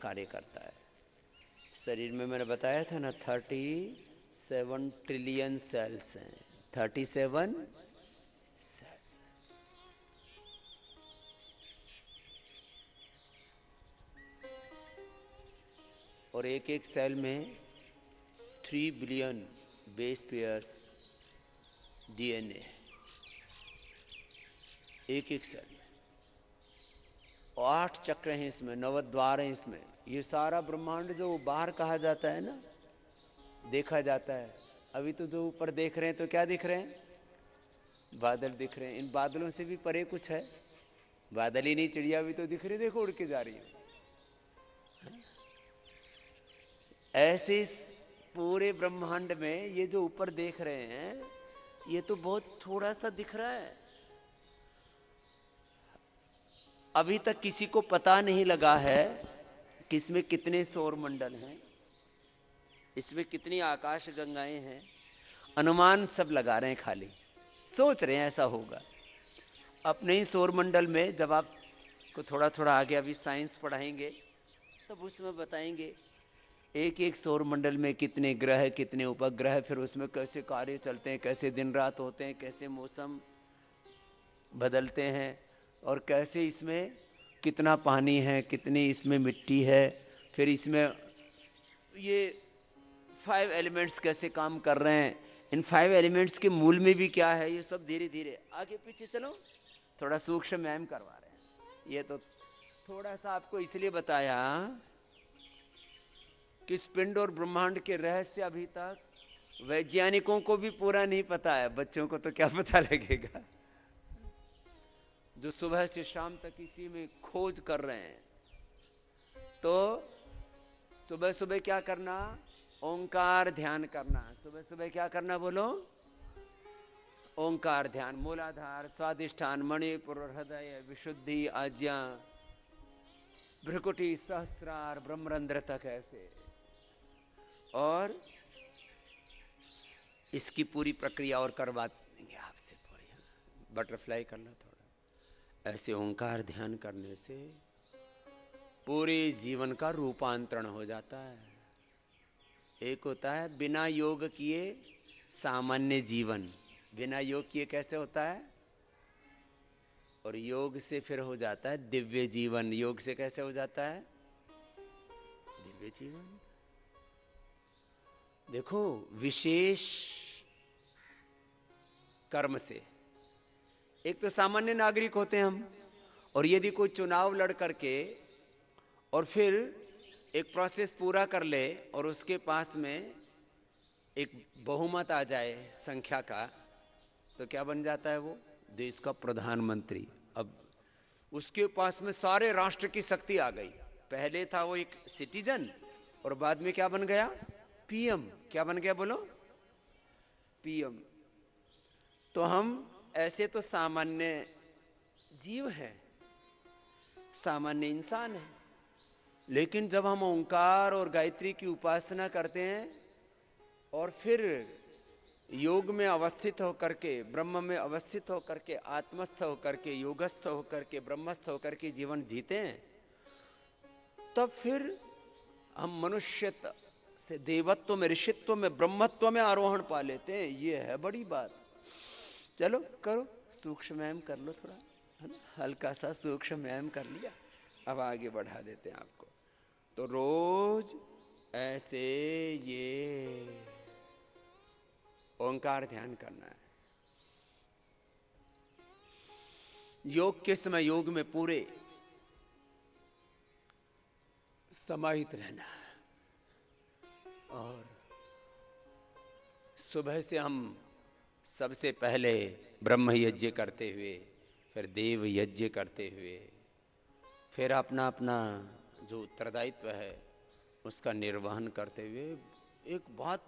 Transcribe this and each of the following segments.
कार्य करता है। शरीर में मैंने बताया था ना 37 ट्रिलियन सेल्स हैं, 37 सेल्स। और एक एक सेल में 3 बिलियन बेस पेयर्स डीएनए, एक एक सेल में। 8 चक्र हैं इसमें, 9 द्वार हैं इसमें। ये सारा ब्रह्मांड जो बाहर कहा जाता है ना, देखा जाता है। अभी तो जो ऊपर देख रहे हैं तो क्या दिख रहे हैं? बादल दिख रहे हैं। इन बादलों से भी परे कुछ है? बादल ही नहीं, चिड़िया भी तो दिख रही, देखो उड़ के जा रही है। ऐसे इस पूरे ब्रह्मांड में ये जो ऊपर देख रहे हैं, ये तो बहुत थोड़ा सा दिख रहा है। अभी तक किसी को पता नहीं लगा है कि इसमें कितने सौर मंडल हैं, इसमें कितनी आकाश गंगाएं हैं। अनुमान सब लगा रहे हैं, खाली सोच रहे हैं ऐसा होगा। अपने ही सौर मंडल में जब आपको थोड़ा थोड़ा आगे अभी साइंस पढ़ाएंगे तब उसमें बताएंगे एक एक सौर मंडल में कितने ग्रह, कितने उपग्रह, फिर उसमें कैसे कार्य चलते हैं, कैसे दिन रात होते हैं, कैसे मौसम बदलते हैं, और कैसे इसमें कितना पानी है, कितनी इसमें मिट्टी है, फिर इसमें ये 5 एलिमेंट्स कैसे काम कर रहे हैं, इन 5 एलिमेंट्स के मूल में भी क्या है, ये सब धीरे धीरे आगे पीछे चलो थोड़ा सूक्ष्म मैम करवा रहे हैं। ये तो थोड़ा सा आपको इसलिए बताया कि इस पिंड और ब्रह्मांड के रहस्य अभी तक वैज्ञानिकों को भी पूरा नहीं पता है, बच्चों को तो क्या पता लगेगा, जो सुबह से शाम तक इसी में खोज कर रहे हैं। तो सुबह सुबह क्या करना? ओंकार ध्यान करना। सुबह सुबह क्या करना बोलो? ओंकार ध्यान। मूलाधार, स्वादिष्ठान, मणिपुर, हृदय, विशुद्धि, आज्ञा, भ्रुकुटी, सहस्रार, ब्रह्मरंध्र तक ऐसे। और इसकी पूरी प्रक्रिया और करवा देंगे आपसे पूरी। बटरफ्लाई करना थोड़ा। ऐसे ओंकार ध्यान करने से पूरे जीवन का रूपांतरण हो जाता है। एक होता है बिना योग किए सामान्य जीवन, बिना योग किए कैसे होता है, और योग से फिर हो जाता है दिव्य जीवन। योग से कैसे हो जाता है दिव्य जीवन? देखो, विशेष कर्म से एक तो सामान्य नागरिक होते हैं हम, और यदि कोई चुनाव लड़ करके और फिर एक प्रोसेस पूरा कर ले और उसके पास में एक बहुमत आ जाए संख्या का, तो क्या बन जाता है वो? देश का प्रधानमंत्री। अब उसके पास में सारे राष्ट्र की शक्ति आ गई। पहले था वो एक सिटीजन, और बाद में क्या बन गया? पीएम। क्या बन गया बोलो? पीएम। तो हम ऐसे तो सामान्य जीव हैं, सामान्य इंसान हैं, लेकिन जब हम ओंकार और गायत्री की उपासना करते हैं और फिर योग में अवस्थित होकर के, ब्रह्म में अवस्थित होकर के, आत्मस्थ होकर के, योगस्थ होकर के, ब्रह्मस्थ होकर के जीवन जीते हैं, तब फिर हम मनुष्यत्व से देवत्व में, ऋषित्व में, ब्रह्मत्व में आरोहण पा लेते हैं। ये है बड़ी बात। चलो करो, सूक्ष्म व्यायाम कर लो थोड़ा, है ना? हल्का सा सूक्ष्म व्यायाम कर लिया, अब आगे बढ़ा देते हैं आपको। तो रोज ऐसे ये ओंकार ध्यान करना है। योग के समय योग में पूरे समाहित रहना है। और सुबह से हम सबसे पहले ब्रह्म यज्ञ करते हुए, फिर देव यज्ञ करते हुए, फिर अपना अपना जो उत्तरदायित्व है उसका निर्वहन करते हुए, एक बहुत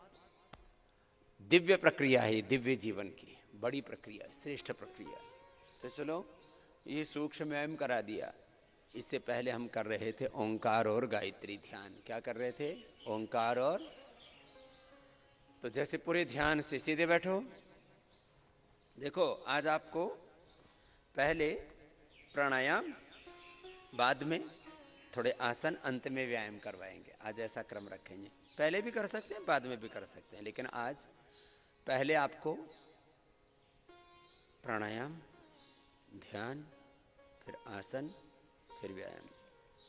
दिव्य प्रक्रिया है, दिव्य जीवन की बड़ी प्रक्रिया, श्रेष्ठ प्रक्रिया। तो चलो ये सूक्ष्म व्यायाम करा दिया। इससे पहले हम कर रहे थे ओंकार और गायत्री ध्यान। क्या कर रहे थे? ओंकार और, तो जैसे पूरे ध्यान से सीधे बैठो। देखो, आज आपको पहले प्राणायाम, बाद में थोड़े आसन अंत में व्यायाम करवाएंगे। आज ऐसा क्रम रखेंगे, पहले भी कर सकते हैं, बाद में भी कर सकते हैं, लेकिन आज पहले आपको प्राणायाम, ध्यान, फिर आसन, फिर व्यायाम,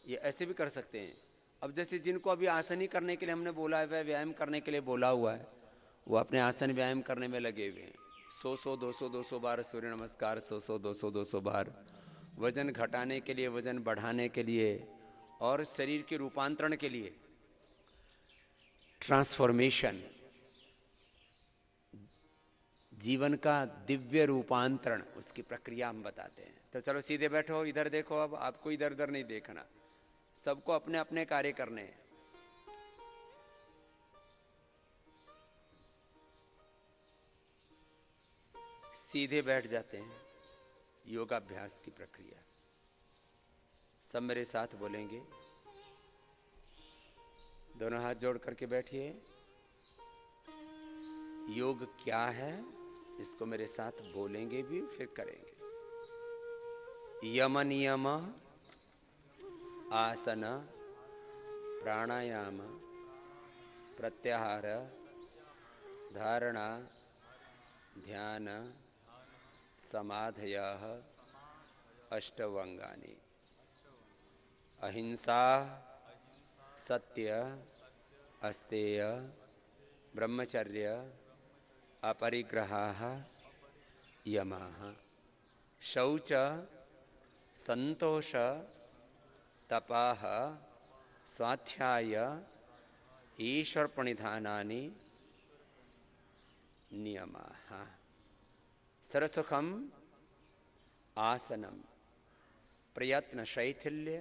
ये ऐसे भी कर सकते हैं। अब जैसे जिनको अभी आसन ही करने के लिए हमने बोला है, व्यायाम करने के लिए बोला हुआ है, वो अपने आसन व्यायाम करने में लगे हुए हैं। 100 200 बार सूर्य नमस्कार, 100 200 बार वजन घटाने के लिए, वजन बढ़ाने के लिए, और शरीर के रूपांतरण के लिए, ट्रांसफॉर्मेशन, जीवन का दिव्य रूपांतरण, उसकी प्रक्रिया हम बताते हैं। तो चलो सीधे बैठो, इधर देखो। अब आपको इधर उधर नहीं देखना, सबको अपने अपने कार्य करने हैं। सीधे बैठ जाते हैं। योगाभ्यास की प्रक्रिया, सब मेरे साथ बोलेंगे। दोनों हाथ जोड़ करके बैठिए। योग क्या है इसको मेरे साथ बोलेंगे भी, फिर करेंगे। यम नियम, आसन, प्राणायाम, प्रत्याहार, धारणा, ध्यान, समाधयः अष्टवंगानि। अहिंसा, सत्य, अस्तेय, ब्रह्मचर्य, अपरिग्रहः, यमः। शौच, संतोष, तपाः, स्वाध्याय, ईश्वर प्रणिधानानि नियमाः। सरसुखम आसनम, प्रयत्न शैथिल्य,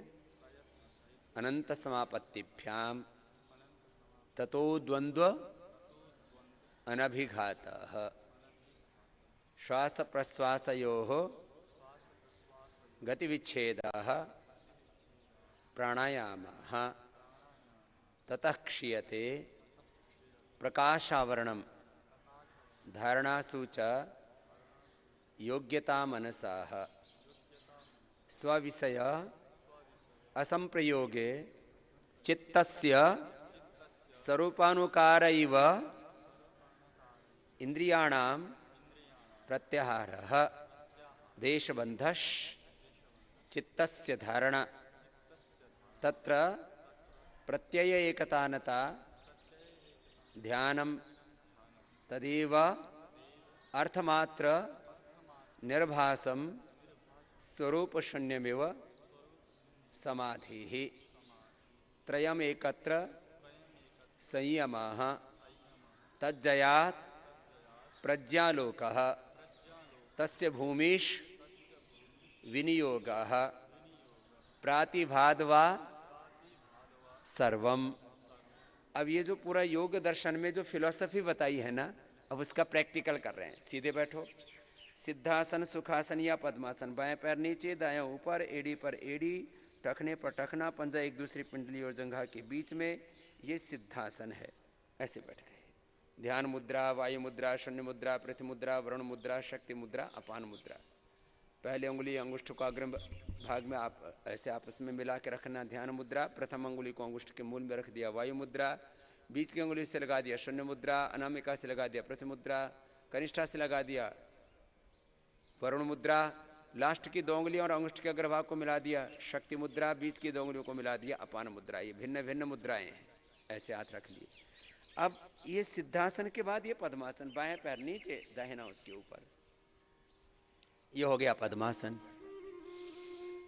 अनंत समापत्तिभ्याम, ततो द्वंद्व अनभिघातः। श्वास प्रश्वासयोः गतिविच्छेदः प्राणायामः। ततः क्षीयते प्रकाशावरणम, धारणासु च योग्यता मनसः। स्वविषय असंप्रयोगे चित्तस्य स्वरूपानुकार इव इंद्रियाणां प्रत्याहारः। देशबन्धश् चित्तस्य धारणा, तत्र प्रत्यय एकतानता, ध्यानम तदेव अर्थमात्र निर्भासम स्वरूप शून्यमेव समाधिः। त्रयम् एकत्र संयमः, तज्जयात् प्रज्ञालोकः, तस्य भूमिश् विनियोगः, प्रातिभाद्वा सर्वम। अब ये जो पूरा योग दर्शन में जो फिलॉसफी बताई है ना, अब उसका प्रैक्टिकल कर रहे हैं। सीधे बैठो। सिद्धासन, सुखासन या पद्मासन। बाएं पैर नीचे, दायां ऊपर, एड़ी पर एड़ी, टखने पर टखना, पंजा एक दूसरी पिंडली और जंघा के बीच में, ये सिद्धासन है। ऐसे बैठ गए। ध्यान मुद्रा, वायु मुद्रा, शून्य मुद्रा, पृथ्वी मुद्रा, वरुण मुद्रा, शक्ति मुद्रा, अपान मुद्रा। पहले उंगली अंगुष्ठ को अग्र भाग में आप ऐसे आपस में मिला के रखना, ध्यान मुद्रा। प्रथम अंगुली को अंगुष्ठ के मूल में रख दिया, वायु मुद्रा। बीच की अंगुली से लगा दिया शून्य मुद्रा, अनामिका से लगा दिया पृथ्वी मुद्रा, कनिष्ठा से लगा दिया वरुण मुद्रा। लास्ट की दो उंगलियों और अंगुष्ठ के अग्रभाग को मिला दिया शक्ति मुद्रा, बीच की दो उंगलियों को मिला दिया अपान मुद्रा। ये भिन्न भिन्न मुद्राएं हैं, ऐसे हाथ रख लिए। अब ये सिद्धासन के बाद ये पद्मासन, बाएं पैर नीचे, दाहिना उसके ऊपर, ये हो गया पद्मासन।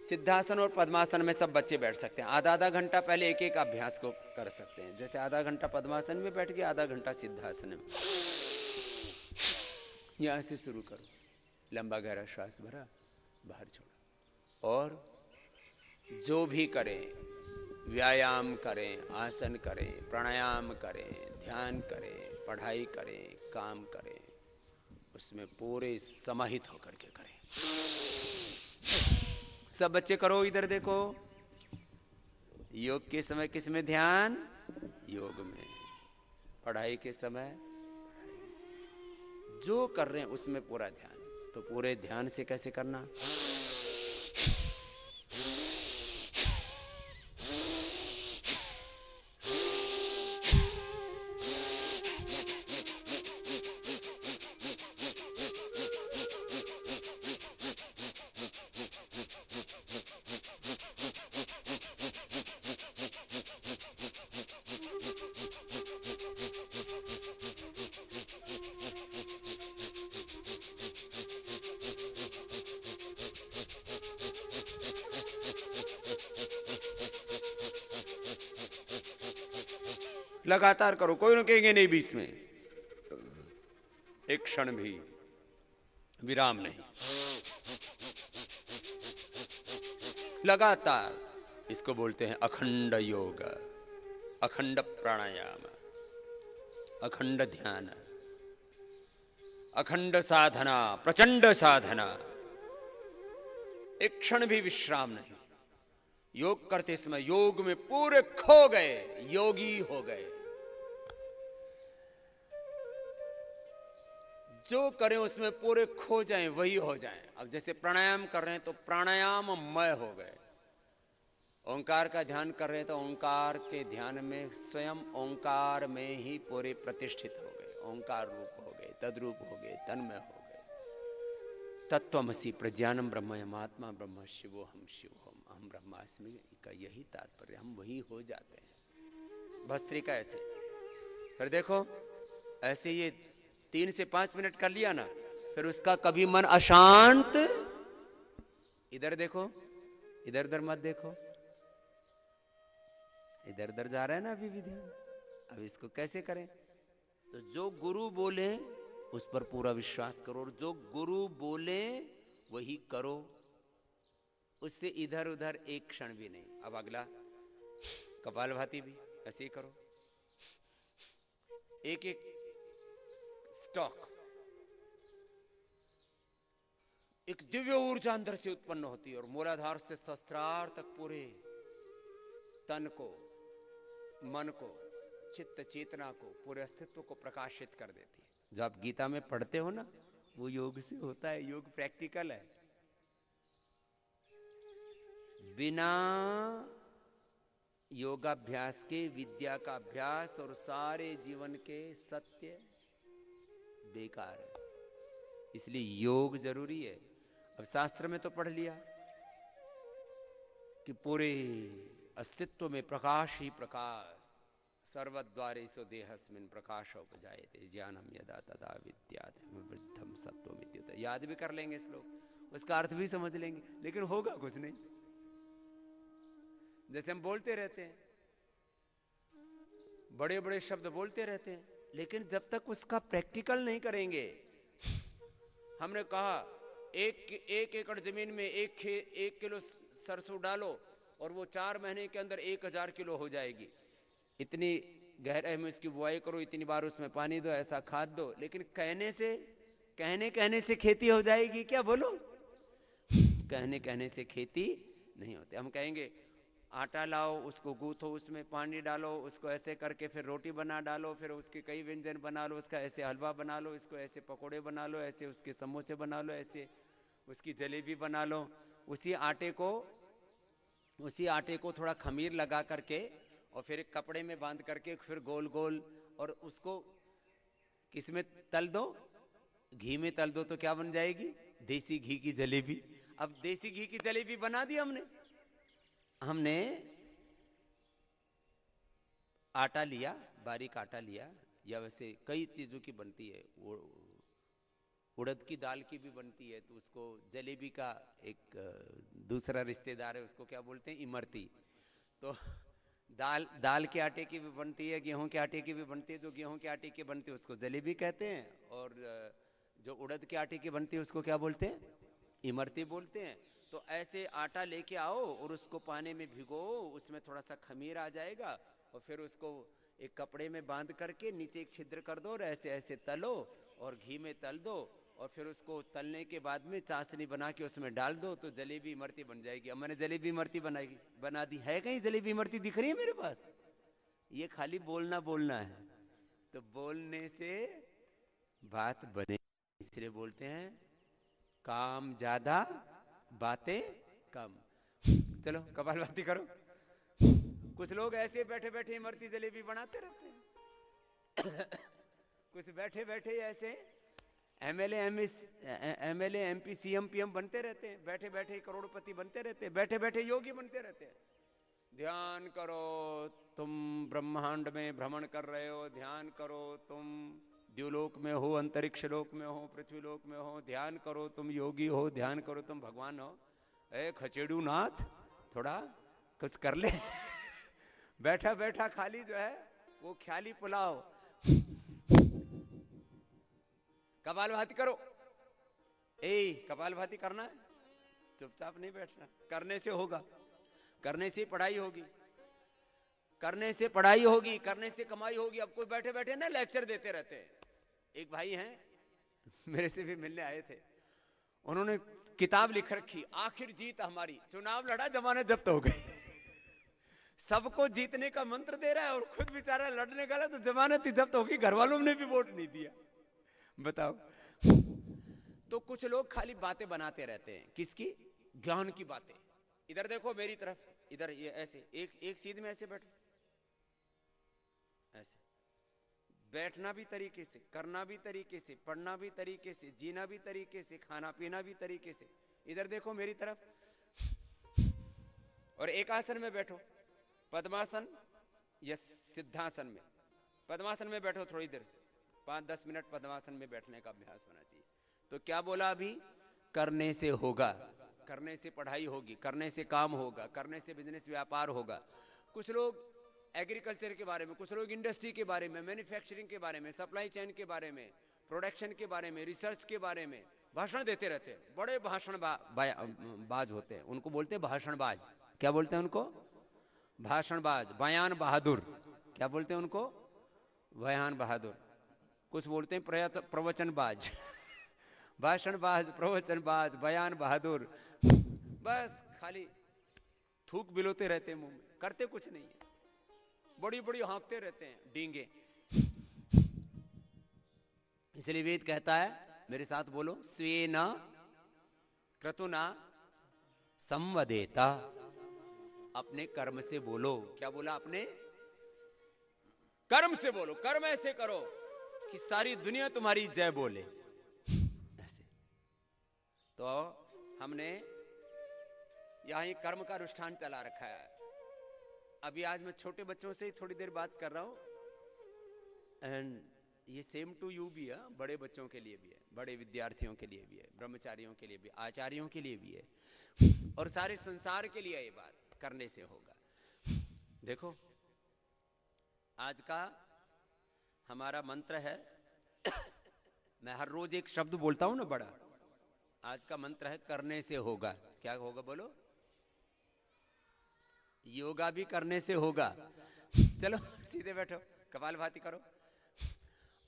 सिद्धासन और पद्मासन में सब बच्चे बैठ सकते हैं। आधा आधा घंटा पहले एक एक अभ्यास को कर सकते हैं। जैसे आधा घंटा पद्मासन में बैठ गए, आधा घंटा सिद्धासन में। यहां से शुरू करो। लंबा गहरा श्वास भरा, बाहर छोड़ा। और जो भी करें, व्यायाम करें, आसन करें, प्राणायाम करें, ध्यान करें, पढ़ाई करें, काम करें, उसमें पूरे समाहित होकर के करें। सब बच्चे करो, इधर देखो। योग के समय किस में ध्यान? योग में। पढ़ाई के समय जो कर रहे हैं उसमें पूरा ध्यान। तो पूरे ध्यान से कैसे करना? लगातार करो, कोई रुकेंगे नहीं बीच में, एक क्षण भी विराम नहीं, लगातार। इसको बोलते हैं अखंड योग, अखंड प्राणायाम, अखंड ध्यान, अखंड साधना, प्रचंड साधना, एक क्षण भी विश्राम नहीं। योग करते समय योग में पूरे खो गए, योगी हो गए। जो करें उसमें पूरे खो जाएं, वही हो जाएं। अब जैसे प्राणायाम कर रहे हैं तो प्राणायाममय हो गए, ओंकार का ध्यान कर रहे हैं तो ओंकार के ध्यान में स्वयं ओंकार में ही पूरे प्रतिष्ठित हो गए, ओंकार रूप हो गए, तद्रूप हो गए, तन्मय हो गए। तत्वमसि प्रज्ञानम ब्रह्मयम आत्मा ब्रह्म शिवोहम शिवोहम अहम ब्रह्मास्मि का यही तात्पर्य, हम वही हो जाते हैं। भस्त्रिका ऐसे, फिर देखो ऐसे ये 3 से 5 मिनट कर लिया ना, फिर उसका कभी मन अशांत, इधर देखो, इधर उधर मत देखो, इधर उधर जा रहा है ना अभी भी ध्यान। अब इसको कैसे करें? तो जो गुरु बोले उस पर पूरा विश्वास करो, और जो गुरु बोले वही करो, उससे इधर उधर एक क्षण भी नहीं। अब अगला कपालभाति भी ऐसे ही करो, एक एक स्टॉक, एक दिव्य ऊर्जा अंदर से उत्पन्न होती है और मूलाधार से सहस्रार तक पूरे तन को, मन को, चित्त चेतना को, पूरे अस्तित्व को प्रकाशित कर देती है। जो आप गीता में पढ़ते हो ना, वो योग से होता है। योग प्रैक्टिकल है। बिना योगाभ्यास के विद्या का अभ्यास और सारे जीवन के सत्य बेकार है। इसलिए योग जरूरी है। अब शास्त्र में तो पढ़ लिया कि पूरे अस्तित्व में प्रकाश ही प्रकाश, सर्वद्वारेषु देहस्मिन् प्रकाशोपजायते ज्ञानम यदा तदा विद्यात् वृद्धम सत्त्वमित्युत। याद भी कर लेंगे श्लोक, उसका अर्थ भी समझ लेंगे, लेकिन होगा कुछ नहीं। जैसे हम बोलते रहते हैं, बड़े बड़े शब्द बोलते रहते हैं, लेकिन जब तक उसका प्रैक्टिकल नहीं करेंगे। हमने कहा एक एकड़ जमीन में एक किलो सरसों डालो और वो 4 महीने के अंदर 1000 किलो हो जाएगी। इतनी गहराई में उसकी बुआई करो, इतनी बार उसमें पानी दो, ऐसा खाद दो। लेकिन कहने से खेती हो जाएगी क्या? बोलो, कहने से खेती नहीं होती। हम कहेंगे आटा लाओ, उसको गूंथो, उसमें पानी डालो, उसको ऐसे करके फिर रोटी बना डालो, फिर उसके कई व्यंजन बना लो, उसका ऐसे हलवा बना लो, इसको ऐसे पकोड़े बना लो, ऐसे उसके समोसे बना लो, ऐसे उसकी जलेबी बना लो। उसी आटे को थोड़ा खमीर लगा करके और फिर एक कपड़े में बांध करके फिर गोल गोल, और उसको किसमें तल दो? घी में तल दो, तो क्या बन जाएगी? देसी घी की जलेबी। अब देसी घी की जलेबी बना दी हमने आटा लिया, बारीक आटा लिया, या वैसे कई चीजों की बनती है, उड़द की दाल की भी बनती है। तो उसको जलेबी का एक दूसरा रिश्तेदार है, उसको क्या बोलते हैं? इमरती। तो दाल के आटे की भी बनती है, गेहूं के आटे की भी बनती है। जो गेहूं के आटे की बनती है उसको जलेबी कहते हैं, और जो उड़द के आटे की बनती है उसको क्या बोलते हैं? इमरती बोलते हैं। तो ऐसे आटा लेके आओ और उसको पानी में भिगो, उसमें थोड़ा सा खमीर आ जाएगा, और फिर उसको एक कपड़े में बांध करके नीचे एक छिद्र कर दो और ऐसे ऐसे तलो और घी में तल दो, और फिर उसको तलने के बाद में चाशनी बना के उसमें डाल दो, तो जलेबी इमरती बन जाएगी। अब मैंने जलेबी इमरती बना दी है। कहीं जलेबी इमरती दिख रही है मेरे पास? ये खाली बोलना है। तो बोलने से बात बने, इसलिए बोलते हैं काम ज्यादा बातें कम। चलो कपालभाति करो। कुछ लोग ऐसे बैठे बैठे इमरती जलेबी बनाते रहते हैं। कुछ बैठे बैठे ऐसे एमएलए एमपी सीएम पीएम बनते रहते हैं, बैठे बैठे करोड़पति बनते रहते हैं, बैठे बैठे योगी बनते रहते हैं। ध्यान करो, तुम ब्रह्मांड में भ्रमण कर रहे हो, ध्यान करो तुम द्युलोक में हो, अंतरिक्ष लोक में हो, पृथ्वी लोक में हो, ध्यान करो तुम योगी हो, ध्यान करो तुम भगवान हो। खचेड़ू नाथ, थोड़ा कुछ कर ले। बैठा बैठा खाली जो है वो ख्याली पुलाव। कपालभाति करो, कपालभाति करना है, चुपचाप नहीं बैठना, करने से होगा, करने से पढ़ाई होगी, करने से पढ़ाई होगी, करने से कमाई होगी। अब कोई बैठे बैठे ना लेक्चर देते रहते हैं। एक भाई हैं मेरे से भी मिलने आए थे, उन्होंने किताब लिख रखी, आखिर जीत हमारी, चुनाव लड़ा जमानत जब्त हो गई। सबको जीतने का मंत्र दे रहा है और खुद बेचारा लड़ने गया तो जमानत ही जब्त होगी, घर वालों ने भी वोट नहीं दिया। बताओ। तो कुछ लोग खाली बातें बनाते रहते हैं, किसकी? ज्ञान की बातें। इधर देखो मेरी तरफ, इधर ये ऐसे एक सीध में ऐसे बैठो, ऐसे बैठना भी तरीके से, करना भी तरीके से, पढ़ना भी तरीके से, जीना भी तरीके से, खाना पीना भी तरीके से। इधर देखो मेरी तरफ, और एक आसन में बैठो, पद्मासन या सिद्धासन में। पद्मासन में बैठो थोड़ी देर, 5-10 मिनट पद्मासन में बैठने का अभ्यास होना चाहिए। तो क्या बोला अभी? करने से होगा, करने से पढ़ाई होगी, करने से काम होगा, करने से बिजनेस व्यापार होगा। कुछ लोग एग्रीकल्चर के बारे में, कुछ लोग इंडस्ट्री के बारे में, मैन्युफैक्चरिंग के बारे में, सप्लाई चेन के बारे में, प्रोडक्शन के बारे में, रिसर्च के बारे में भाषण देते रहते हैं। बड़े भाषण बाज होते हैं, उनको बोलते हैं भाषणबाज। क्या बोलते हैं उनको? भाषणबाज, बयान बहादुर। क्या बोलते हैं उनको? बयान बहादुर। कुछ बोलते हैं प्रवचनबाज। भाषणबाज, प्रवचनबाज, बयान बहादुर। बस खाली थूक बिलोते रहते हैं मुंह में, करते कुछ नहीं है, बड़ी बड़ी हाँकते रहते हैं डींगे। इसलिए वेद कहता है, मेरे साथ बोलो, स्वेन क्रतुना संवदेता। अपने कर्म से बोलो। क्या बोला? अपने कर्म से बोलो। कर्म ऐसे करो कि सारी दुनिया तुम्हारी जय बोले, ऐसे। तो हमने यहां कर्म का अनुष्ठान चला रखा है। अभी आज मैं छोटे बच्चों से ही थोड़ी देर बात कर रहा हूं, एंड ये सेम टू यू भी है, बड़े बच्चों के लिए भी है, बड़े विद्यार्थियों के लिए भी है, ब्रह्मचारियों के लिए भी, आचार्यों के लिए भी है, और सारे संसार के लिए ये बात करने से होगा। देखो, आज का हमारा मंत्र है, मैं हर रोज एक शब्द बोलता हूं ना बड़ा, आज का मंत्र है करने से होगा। क्या होगा बोलो? योगा भी करने से होगा। चलो सीधे बैठो, कपालभाति करो,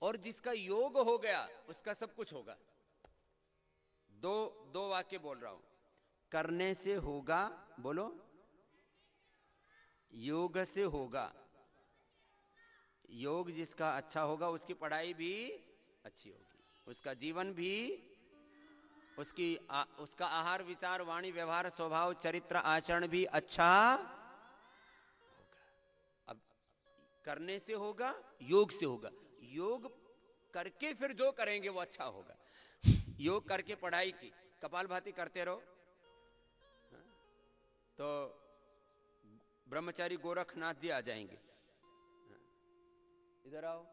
और जिसका योग हो गया उसका सब कुछ होगा। दो वाक्य बोल रहा हूं, करने से होगा, बोलो, योग से होगा। योग जिसका अच्छा होगा उसकी पढ़ाई भी अच्छी होगी, उसका जीवन भी, उसका आहार विचार वाणी व्यवहार स्वभाव चरित्र आचरण भी अच्छा होगा। अब करने से होगा, योग से होगा। योग करके फिर जो करेंगे वो अच्छा होगा। योग करके पढ़ाई की, कपालभाति करते रहो, तो ब्रह्मचारी गोरखनाथ जी आ जाएंगे। इधर आओ।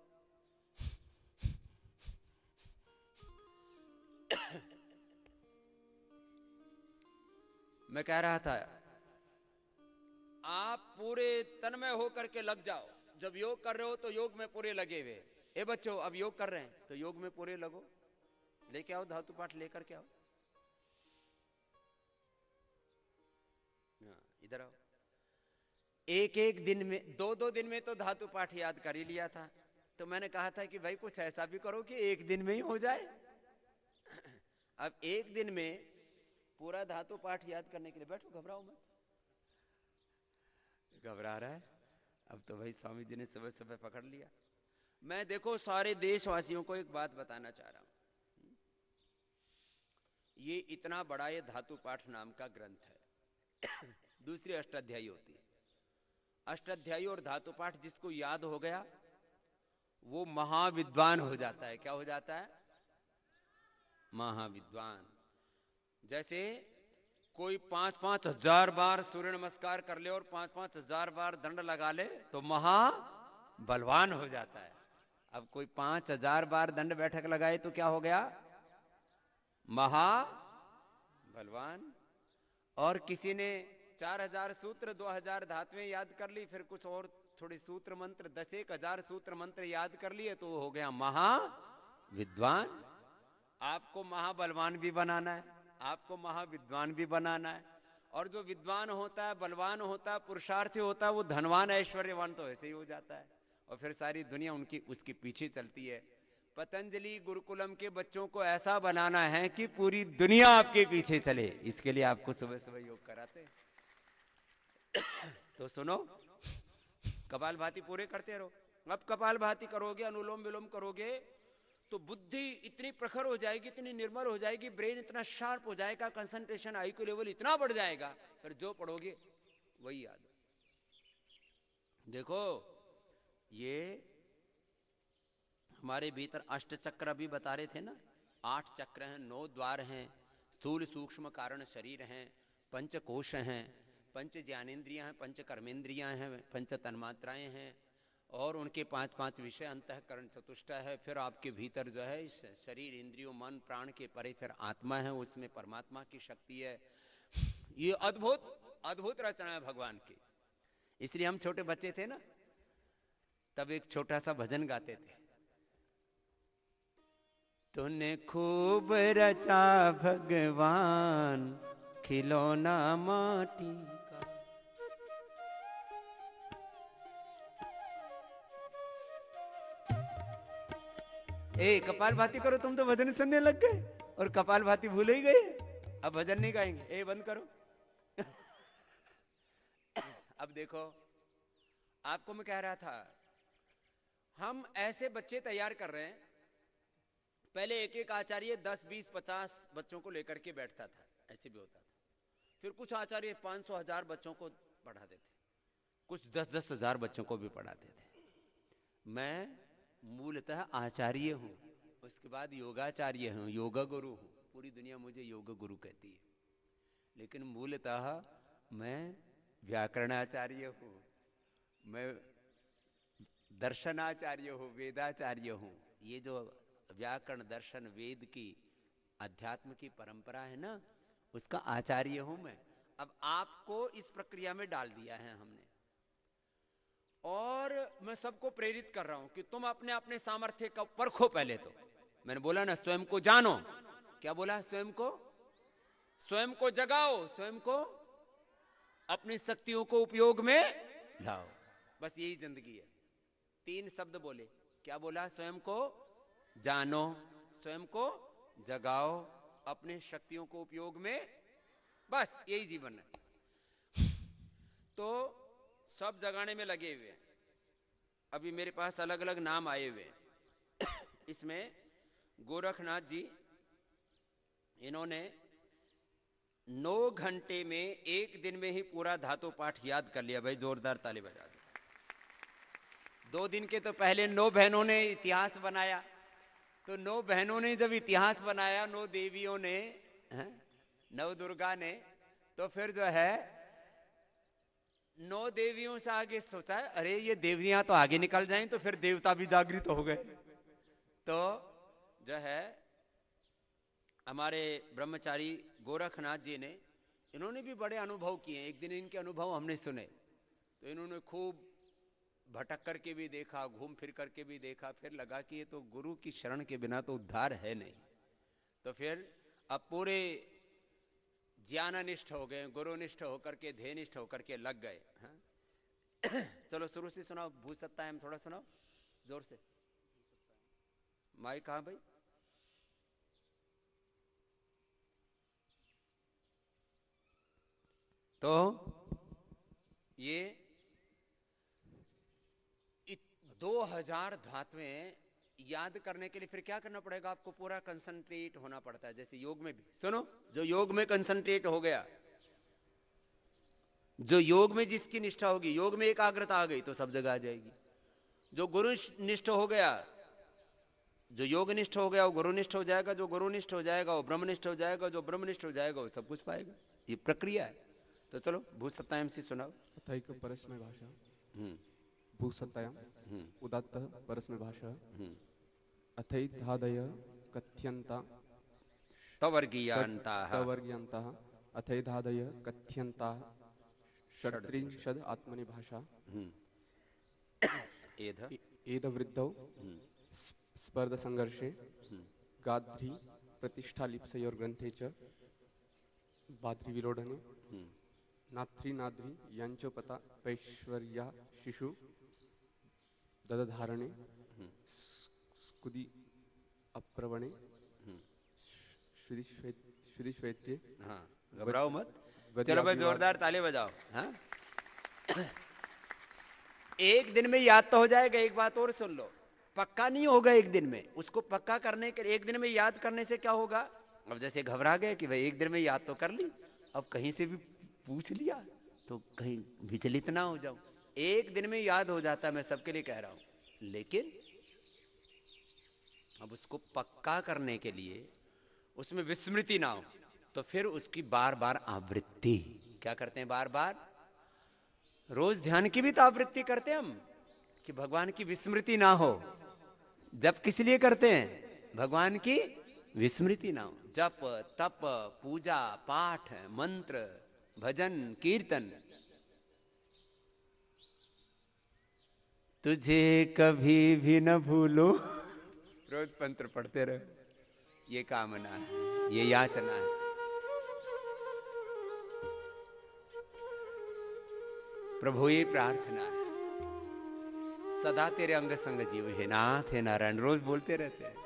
मैं कह रहा था, आप पूरे तन्मय होकर के लग जाओ। जब योग कर रहे हो तो योग में पूरे लगे हुए। ए बच्चों, अब योग कर रहे हैं तो योग में पूरे लगो। लेके आओ धातु पाठ, लेकर के आओ। इधर आओ। एक एक दिन में, दो दिन में तो धातु पाठ याद कर ही लिया था। तो मैंने कहा था कि भाई कुछ ऐसा भी करो कि एक दिन में ही हो जाए। अब एक दिन में पूरा धातु पाठ याद करने के लिए बैठो, घबराओ मत। घबरा रहा है? अब तो भाई स्वामी जी ने सुबह सुबह पकड़ लिया। मैं देखो सारे देशवासियों को एक बात बताना चाह रहा हूं। ये इतना बड़ा ये धातु पाठ नाम का ग्रंथ है। दूसरी अष्टाध्यायी होती है। अष्टाध्यायी और धातु पाठ जिसको याद हो गया वो महाविद्वान हो जाता है। क्या हो जाता है? महाविद्वान। जैसे कोई 5-5 हजार बार सूर्य नमस्कार कर ले और 5-5 हजार बार दंड लगा ले तो महाबलवान हो जाता है। अब कोई 5,000 बार दंड बैठक लगाए तो क्या हो गया? महाबलवान। और किसी ने 4,000 सूत्र 2,000 धातुएं याद कर ली, फिर कुछ और थोड़े सूत्र मंत्र 10,000 सूत्र मंत्र याद कर लिए तो वो हो गया महाविद्वान। आपको महाबलवान भी बनाना है, आपको महाविद्वान भी बनाना है। और जो विद्वान होता है, बलवान होता है, पुरुषार्थी होता है, वो धनवान ऐश्वर्यवान तो ऐसे ही हो जाता है और फिर सारी दुनिया उनकी उसके पीछे चलती है। पतंजलि गुरुकुलम के बच्चों को ऐसा बनाना है कि पूरी दुनिया आपके पीछे चले, इसके लिए आपको सुबह सुबह योग कराते हैं। तो सुनो, कपालभाति पूरे करते रहो। अब कपालभाति करोगे, अनुलोम विलोम करोगे तो बुद्धि इतनी प्रखर हो जाएगी, इतनी निर्मल हो जाएगी, ब्रेन इतना शार्प हो जाएगा, कंसंट्रेशन आईक्यू लेवल इतना बढ़ जाएगा, फिर जो पढ़ोगे वही याद। देखो ये हमारे भीतर अष्ट चक्र भी बता रहे थे ना, 8 चक्र हैं, 9 द्वार हैं, स्थूल सूक्ष्म कारण शरीर हैं, 5 कोश हैं, 5 ज्ञानेन्द्रियां हैं, 5 कर्मेंद्रियां हैं, 5 तन्मात्राएं हैं और उनके 5 विषय, अंतःकरण चतुष्टय है। फिर आपके भीतर जो है इस शरीर इंद्रियों मन प्राण के परे फिर आत्मा है, उसमें परमात्मा की शक्ति है। ये अद्भुत अद्भुत रचना है भगवान की। इसलिए हम छोटे बच्चे थे ना, तब एक छोटा सा भजन गाते थे, तूने खूब रचा भगवान खिलौना माटी का। ए कपालभाति करो, तुम तो भजन सुनने लग गए और कपालभाति भूल ही गए। अब भजन नहीं गाएंगे, ए बंद करो। अब देखो, आपको मैं कह रहा था, हम ऐसे बच्चे तैयार कर रहे हैं। पहले एक एक आचार्य 10, 20, 50 बच्चों को लेकर के बैठता था, ऐसे भी होता था। फिर कुछ आचार्य 500, 1000 बच्चों को पढ़ाते थे, कुछ 10-10 हजार बच्चों को भी पढ़ाते थे। मैं मूलतः आचार्य हूं, उसके बाद योगाचार्य हूं, योगा गुरु हूं। पूरी दुनिया मुझे योग गुरु कहती है, लेकिन मूलतः मैं व्याकरणाचार्य हूं, मैं दर्शनाचार्य हूं, वेदाचार्य हूं। ये जो व्याकरण दर्शन वेद की अध्यात्म की परंपरा है ना, उसका आचार्य हूं मैं। अब आपको इस प्रक्रिया में डाल दिया है हमने, और मैं सबको प्रेरित कर रहा हूं कि तुम अपने अपने सामर्थ्य का परखो। पहले तो मैंने बोला ना, स्वयं को जानो। क्या बोला? स्वयं को जगाओ, स्वयं को अपनी शक्तियों को उपयोग में लाओ। बस यही जिंदगी है। 3 शब्द बोले, क्या बोला? स्वयं को जानो, स्वयं को जगाओ, अपने शक्तियों को उपयोग में, बस यही जीवन है। तो सब जगाने में लगे हुए हैं। अभी मेरे पास अलग अलग नाम आए हुए हैं। इसमें गोरखनाथ जी, इन्होंने 9 घंटे में 1 दिन में ही पूरा धातु पाठ याद कर लिया। भाई जोरदार ताली बजा दो। 2 दिन के तो पहले 9 बहनों ने इतिहास बनाया। तो 9 बहनों ने जब इतिहास बनाया, 9 देवियों ने, 9 दुर्गा ने, तो फिर जो है 9 देवियों से आगे सोचा, अरे ये देवियां तो आगे निकल जाएं तो फिर देवता भी जागृत हो गए। तो जो है हमारे ब्रह्मचारी गोरखनाथ जी ने, इन्होंने भी बड़े अनुभव किए। एक दिन इनके अनुभव हमने सुने, तो इन्होंने खूब भटक करके भी देखा, घूम फिर करके भी देखा, फिर लगा कि ये तो गुरु की शरण के बिना तो उद्धार है नहीं। तो फिर अब पूरे ज्ञाननिष्ठ हो गए, गुरुनिष्ठ होकर के, ध्येयनिष्ठ होकर के लग गए। चलो शुरू से सुनाओ, भूसत्तायम थोड़ा सुनाओ जोर से। माइक कहां भाई? तो ये 2000 धातुएं याद करने के लिए फिर क्या करना पड़ेगा? आपको पूरा कंसंट्रेट होना पड़ता है। जैसे योग में भी सुनो, जो योग में कंसंट्रेट हो गया, जो योग में जिसकी निष्ठा होगी, योग में एकाग्रता आ गई तो सब जगह आ जाएगी। जो गुरुनिष्ठ हो गया, जो योगनिष्ठ हो गया वो गुरुनिष्ठ हो जाएगा, जो गुरुनिष्ठ हो जाएगा वो ब्रह्मनिष्ठ हो जाएगा, जो ब्रह्मनिष्ठ हो जाएगा वो सब कुछ पाएगा। ये प्रक्रिया है। तो चलो भूसत्तायम से सुनाओ। अथैक परस्मै भाषा हम्म भूसत्तायाम हम्म उदात्त परस्मै भाषा हम्म अथैधादय कथ्यन्ता षट् तवर्गीयान्ताः तवर्ग्यन्ताः अथैधादय कथ्यन्ताः षड्त्रिंशत्। षट्त्रिंशद् आत्मनि भाषा हम्म एध एद वृद्धौ स्पर्ध संघर्षे गाध्री प्रतिष्ठा लिप्सयोर ग्रंथे च बाध्री विलोडने नात्री नाद्री यांचोपता पैश्वर्या शिशु ददधारणे स्कुदी अप्रवणे श्री श्वेत्य। हाँ, घबराओ मत, चलो भाई जोरदार ताली बजाओ। हाँ, एक दिन में याद तो हो जाएगा। एक बात और सुन लो, पक्का नहीं होगा एक दिन में। उसको पक्का करने के एक दिन में याद करने से क्या होगा? अब जैसे घबरा गए कि भाई एक दिन में याद तो कर ली, अब कहीं से भी पूछ लिया तो कहीं विचलित ना हो जाऊं। एक दिन में याद हो जाता है, मैं सबके लिए कह रहा हूं। लेकिन अब उसको पक्का करने के लिए उसमें विस्मृति ना हो, तो फिर उसकी बार बार आवृत्ति। क्या करते हैं? बार बार रोज ध्यान की भी तो आवृत्ति करते हैं हम, कि भगवान की विस्मृति ना हो। जप किस लिए करते हैं? भगवान की विस्मृति ना हो। जप, तप, पूजा, पाठ, मंत्र, भजन, कीर्तन। तुझे कभी भी न भूलो, रोज मंत्र पढ़ते रहो। ये कामना है, ये याचना है। प्रभु ये प्रार्थना है, सदा तेरे अंग संग जीव हे नाथ हे नारायण, रोज बोलते रहते हैं,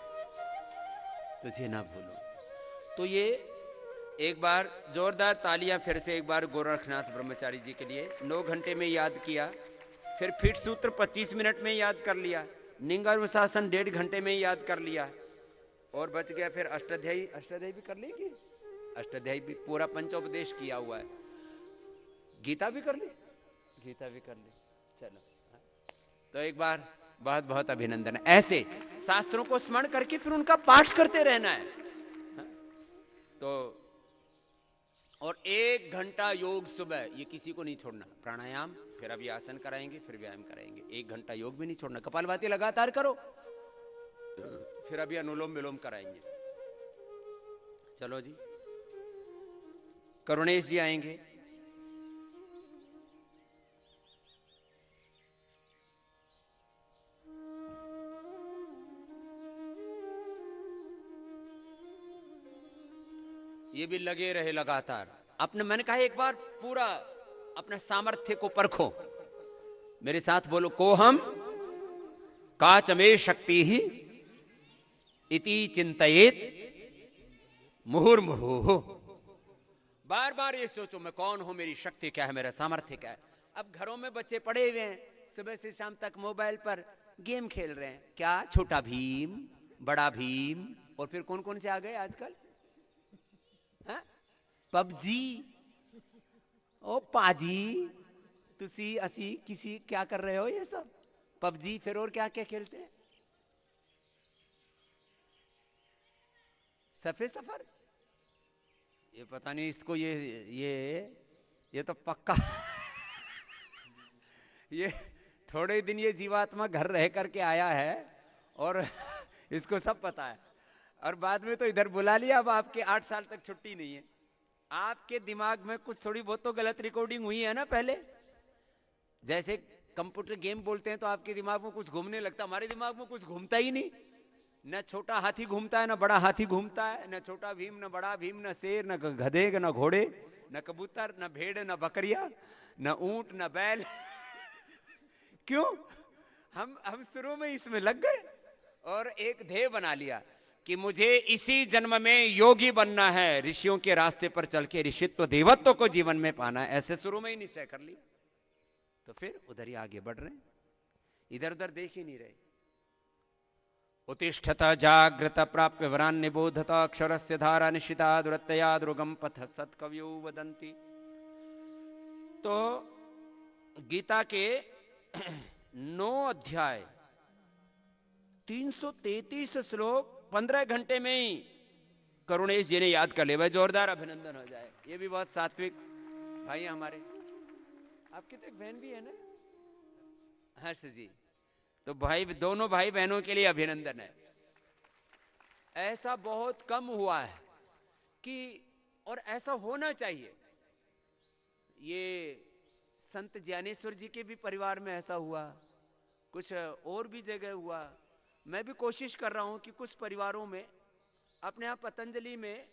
तुझे ना भूलो। तो ये एक बार जोरदार तालियां फिर से एक बार गोरखनाथ ब्रह्मचारी जी के लिए। 9 घंटे में याद किया, फिर फिट सूत्र 25 मिनट में याद कर लिया, निंगानुशासन 1.5 घंटे में याद कर लिया, और बच गया फिर अष्टाध्यायी। अष्टाध्यायी भी कर लेगी, अष्टाध्यायी भी पूरा पंचोपदेश किया हुआ है। गीता भी कर ली, गीता भी कर ली। चलो, तो एक बार बहुत बहुत अभिनंदन है। ऐसे शास्त्रों को स्मरण करके फिर उनका पाठ करते रहना है। तो और 1 घंटा योग सुबह, ये किसी को नहीं छोड़ना। प्राणायाम, फिर अभी आसन कराएंगे, फिर व्यायाम कराएंगे। 1 घंटा योग भी नहीं छोड़ना। कपालभाति लगातार करो, फिर अभी अनुलोम विलोम कराएंगे। चलो जी, करुणेश जी आएंगे। ये भी लगे रहे लगातार। अपने, मैंने कहा एक बार पूरा अपने सामर्थ्य को परखो। मेरे साथ बोलो, को हम काच में शक्ति ही इति चिंतयेत मुहुर्मुहुः। बार बार ये सोचो, मैं कौन हूं, मेरी शक्ति क्या है, मेरा सामर्थ्य क्या है। अब घरों में बच्चे पड़े हुए हैं, सुबह से शाम तक मोबाइल पर गेम खेल रहे हैं। क्या छोटा भीम, बड़ा भीम, और फिर कौन कौन से आ गए आजकल? पबजी, ओ पाजी, तुसी असी किसी क्या कर रहे हो ये सब? पबजी, फिर और क्या क्या खेलते हैं? सफेद सफर, ये पता नहीं इसको, ये तो पक्का ये थोड़े दिन ये जीवात्मा घर रह करके आया है और इसको सब पता है, और बाद में तो इधर बुला लिया। अब आपके 8 साल तक छुट्टी नहीं है। आपके दिमाग में कुछ थोड़ी बहुत तो गलत रिकॉर्डिंग हुई है ना पहले। जैसे कंप्यूटर गेम बोलते हैं तो आपके दिमाग में कुछ घूमने लगता, हमारे दिमाग में कुछ घूमता ही नहीं। न छोटा हाथी घूमता है, न बड़ा हाथी घूमता है, न छोटा भीम, न बड़ा भीम, न शेर, न गधे, न घोड़े, न कबूतर, न भेड़, न बकरिया, न ऊंट, न बैल क्यों? हम शुरू में इसमें लग गए और एक ध्येय बना लिया कि मुझे इसी जन्म में योगी बनना है, ऋषियों के रास्ते पर चल के ऋषित्व देवत्व को जीवन में पाना है। ऐसे शुरू में ही निश्चय कर लिया, तो फिर उधर ही आगे बढ़ रहे हैं, इधर उधर देख ही नहीं रहे। उत्तिष्ठत जागृत प्राप्य वरान निबोधत अक्षरस्य धारा निशिता दुरतया दुर्गम पथ सत्कव्यो वदंती। तो गीता के 9 अध्याय 333 श्लोक 15 घंटे में ही करुणेश जी ने याद कर लिया। जोरदार अभिनंदन हो जाए। ये भी बहुत सात्विक भाई हमारे। आपकी तो एक बहन भी है ना, हर्ष जी। तो भाई, दोनों भाई बहनों के लिए अभिनंदन है। ऐसा बहुत कम हुआ है कि, और ऐसा होना चाहिए। ये संत ज्ञानेश्वर जी के भी परिवार में ऐसा हुआ, कुछ और भी जगह हुआ। मैं भी कोशिश कर रहा हूं कि कुछ परिवारों में, अपने यहां पतंजलि में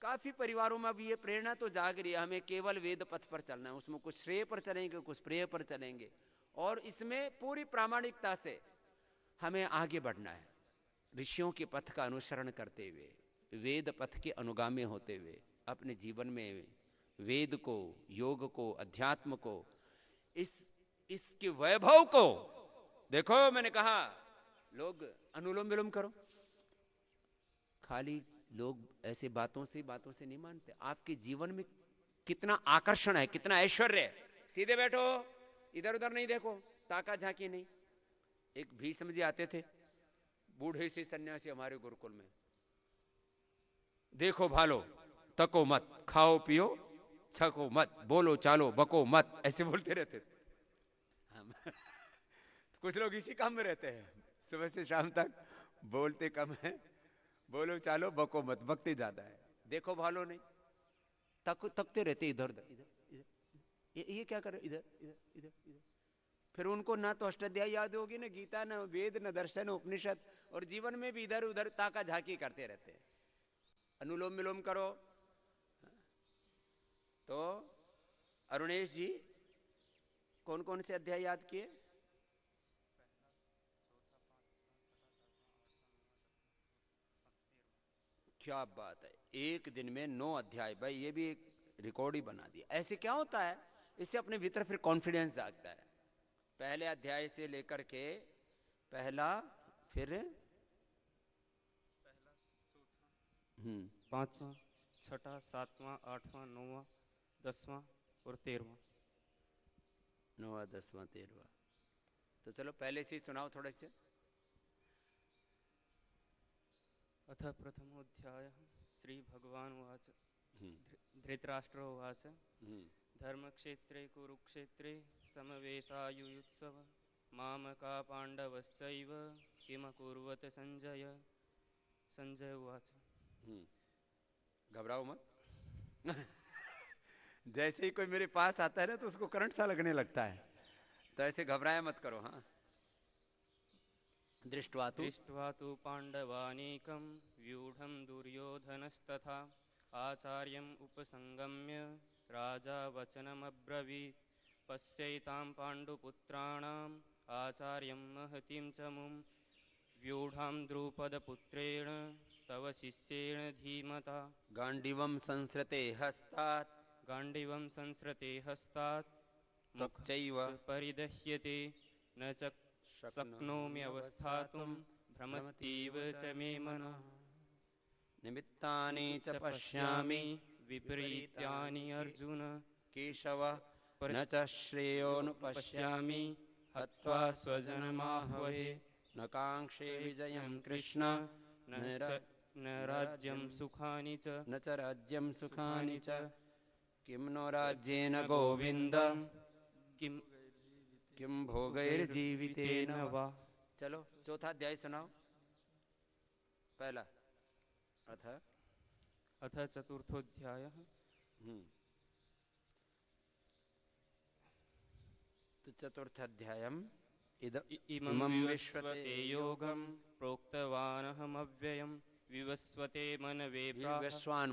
काफी परिवारों में अब ये प्रेरणा तो जाग रही है, हमें केवल वेद पथ पर चलना है, उसमें कुछ श्रेय पर चलेंगे, कुछ प्रेय पर चलेंगे, और इसमें पूरी प्रामाणिकता से हमें आगे बढ़ना है, ऋषियों के पथ का अनुसरण करते हुए, वेद पथ के अनुगामी होते हुए अपने जीवन में वेद को, योग को, अध्यात्म को, इसके वैभव को देखो। मैंने कहा लोग अनुलोम विलोम करो, खाली लोग ऐसे बातों से नहीं मानते। आपके जीवन में कितना आकर्षण है, कितना ऐश्वर्य है। सीधे बैठो, इधर उधर नहीं देखो, ताका झांकी नहीं। एक भीष्म जी आते थे, बूढ़े से सन्यासी हमारे गुरुकुल में। देखो भालो, तको मत, खाओ पियो छको मत, बोलो चालो बको मत, ऐसे बोलते रहते थे। कुछ लोग इसी काम में रहते हैं, सुबह से शाम तक बोलते कम है, बोलो चालो बको मत, बकते ज्यादा है। देखो भालो नहीं, तकते रहते इधर उधर, इधर इधर, ये क्या कर रहे, इधर इधर इधर इधर। फिर उनको ना तो अष्टाध्याय याद होगी, ना गीता, ना वेद, ना दर्शन, उपनिषद, और जीवन में भी इधर उधर ताका झाकी करते रहते हैं। अनुलोम विलोम करो। तो अरुणेश जी कौन कौन से अध्याय याद किए? क्या बात है, एक दिन में 9 अध्याय। भाई ये भी एक रिकॉर्ड ही बना दिया। ऐसे क्या होता है, इससे अपने भीतर फिर कॉन्फिडेंस जागता है। पहले अध्याय से लेकर के पहला, फिर पांचवा, छठा, सातवां, आठवां, नौवां, 10वां और 13वां। 9वां, 10वां, 13वां। तो चलो पहले से ही सुनाओ थोड़े से। अथ प्रथमोऽध्यायः श्री भगवानुवाच। धृतराष्ट्र उवाच धर्मक्षेत्रे कुरुक्षेत्रे समवेतायुयुत्सव मामका पाण्डवश्चैव किमकुर्वत संजय। संजय उवाच। घबराओ मत। जैसे ही कोई मेरे पास आता है ना तो उसको करंट सा लगने लगता है, तो ऐसे घबराया मत करो। हाँ। दृष्ट्वा तु पाण्डवानीकं व्यूढं दुर्योधनस्तथा आचार्यम् उपसंगम्य राजा वचनमब्रवीत् पश्यैतां पाण्डुपुत्राणाम् आचार्यं महतीं च मुं व्यूढां द्रुपदपुत्रेण तव शिष्येण धीमता गाण्डीवं संसृते हस्तात् गाण्डीवं संसृते हस्तात् मुखचैव परिदह्यते न च शक्नोमि अवस्थातुं भ्रमतीव च मे मनः। निमित्तानि च पश्यामि विपरीतानि अर्जुन केशव न च श्रेयोनुपश्यामि हत्वा स्वजनमाहवे न कांक्षे विजयं कृष्ण न राज्यं सुखानि च न च राज्यं सुखानि च किं नो राज्येन गोविन्द किं भोगैर्जीवितेन वा। चलो चौथा अध्याय सुनाओ। पहला अथ चतुर्थोऽध्यायः। तो चतुर्थ अध्यायम् इमं विश्वते योगं प्रोक्तवानहमव्ययं विवस्वते मनवे विवस्वान्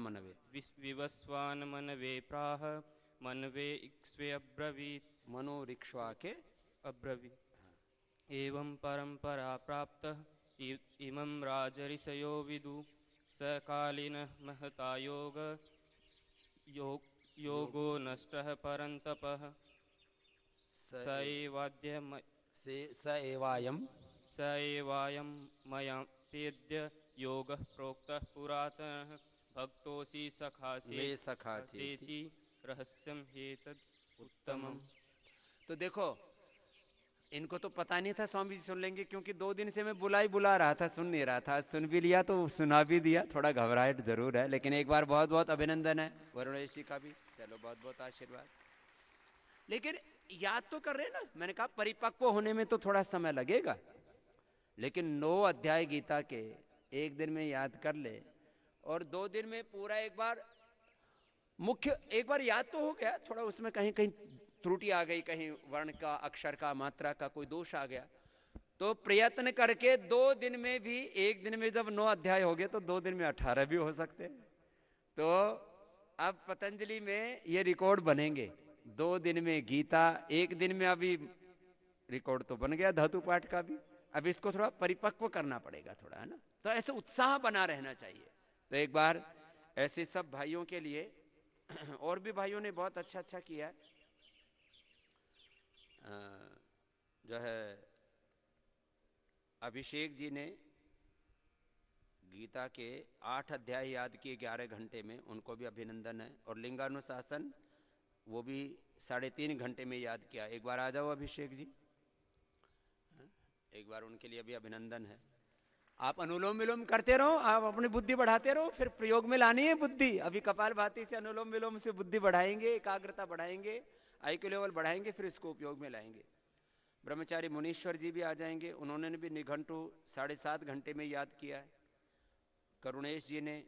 मनवे प्राह मनवे इक्ष्वे अब्रवीत् मनोरिक्ष्वा के अब्रवीत् एवं परंपरा प्राप्तः इमं राजऋषयो विदु सकालिनः महता योगो नष्टः परन्तपः स एवायं मया तेद्य योगः प्रोक्तः पुरातनः भक्तोऽसि सखा चेति रहस्यं ह्येतद् उत्तमम्। तो देखो, इनको तो पता नहीं था स्वामी जी सुन लेंगे, क्योंकि 2 दिन से मैं बुला रहा था, सुन नहीं रहा था। सुन भी लिया तो सुना भी दिया। थोड़ा घबराहट जरूर है, लेकिन एक बार बहुत बहुत अभिनंदन है वरुणेश जी का भी। चलो बहुत बहुत आशीर्वाद। लेकिन याद तो कर रहे ना, मैंने कहा परिपक्व होने में तो थोड़ा समय लगेगा, लेकिन 9 अध्याय गीता के एक दिन में याद कर ले, और 2 दिन में पूरा एक बार याद तो हो गया। थोड़ा उसमें कहीं कहीं त्रुटि आ गई, कहीं वर्ण का, अक्षर का, मात्रा का कोई दोष आ गया, तो प्रयत्न करके 2 दिन में भी, एक दिन में जब 9 अध्याय हो गए तो 2 दिन में 18 भी हो सकते हैं। तो अब पतंजलि में ये रिकॉर्ड बनेंगे, 2 दिन में गीता, एक दिन में। अभी रिकॉर्ड तो बन गया धातु पाठ का भी, अब इसको थोड़ा परिपक्व करना पड़ेगा थोड़ा, है ना। तो ऐसे उत्साह बना रहना चाहिए। तो एक बार ऐसे सब भाइयों के लिए, और भी भाइयों ने बहुत अच्छा अच्छा किया है। जो है अभिषेक जी ने गीता के 8 अध्याय याद किए 11 घंटे में, उनको भी अभिनंदन है। और लिंगानुशासन वो भी 3.5 घंटे में याद किया। एक बार आ जाओ अभिषेक जी, एक बार उनके लिए भी अभिनंदन है। आप अनुलोम विलोम करते रहो, आप अपनी बुद्धि बढ़ाते रहो, फिर प्रयोग में लानी है बुद्धि। अभी कपालभाति से, अनुलोम विलोम से बुद्धि बढ़ाएंगे, एकाग्रता बढ़ाएंगे, IQ लेवल बढ़ाएंगे, फिर इसको उपयोग में लाएंगे। ब्रह्मचारी मुनीश्वर जी भी आ जाएंगे, उन्होंने भी निघंटु 7.5 घंटे में याद किया है। करुणेश जी ने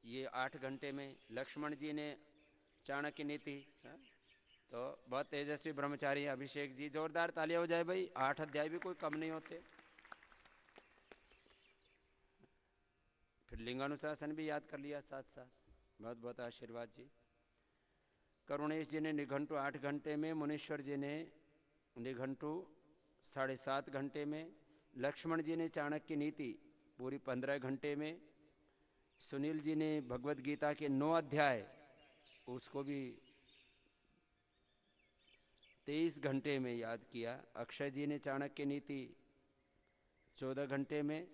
ये 8 घंटे में, लक्ष्मण जी ने चाणक्य नीति, तो बहुत तेजस्वी ब्रह्मचारी अभिषेक जी, जोरदार तालियां हो जाए भाई। 8 अध्याय भी कोई कम नहीं होते। फिर लिंगानुशासन भी याद कर लिया साथ साथ, बहुत बहुत आशीर्वाद जी। करुणेश जी ने निघंटु 8 घंटे में, मुनीश्वर जी ने निघंटु 7.5 घंटे में, लक्ष्मण जी ने चाणक्य नीति पूरी 15 घंटे में, सुनील जी ने भगवत गीता के 9 अध्याय उसको भी 23 घंटे में याद किया। अक्षय जी ने चाणक्य नीति 14 घंटे में,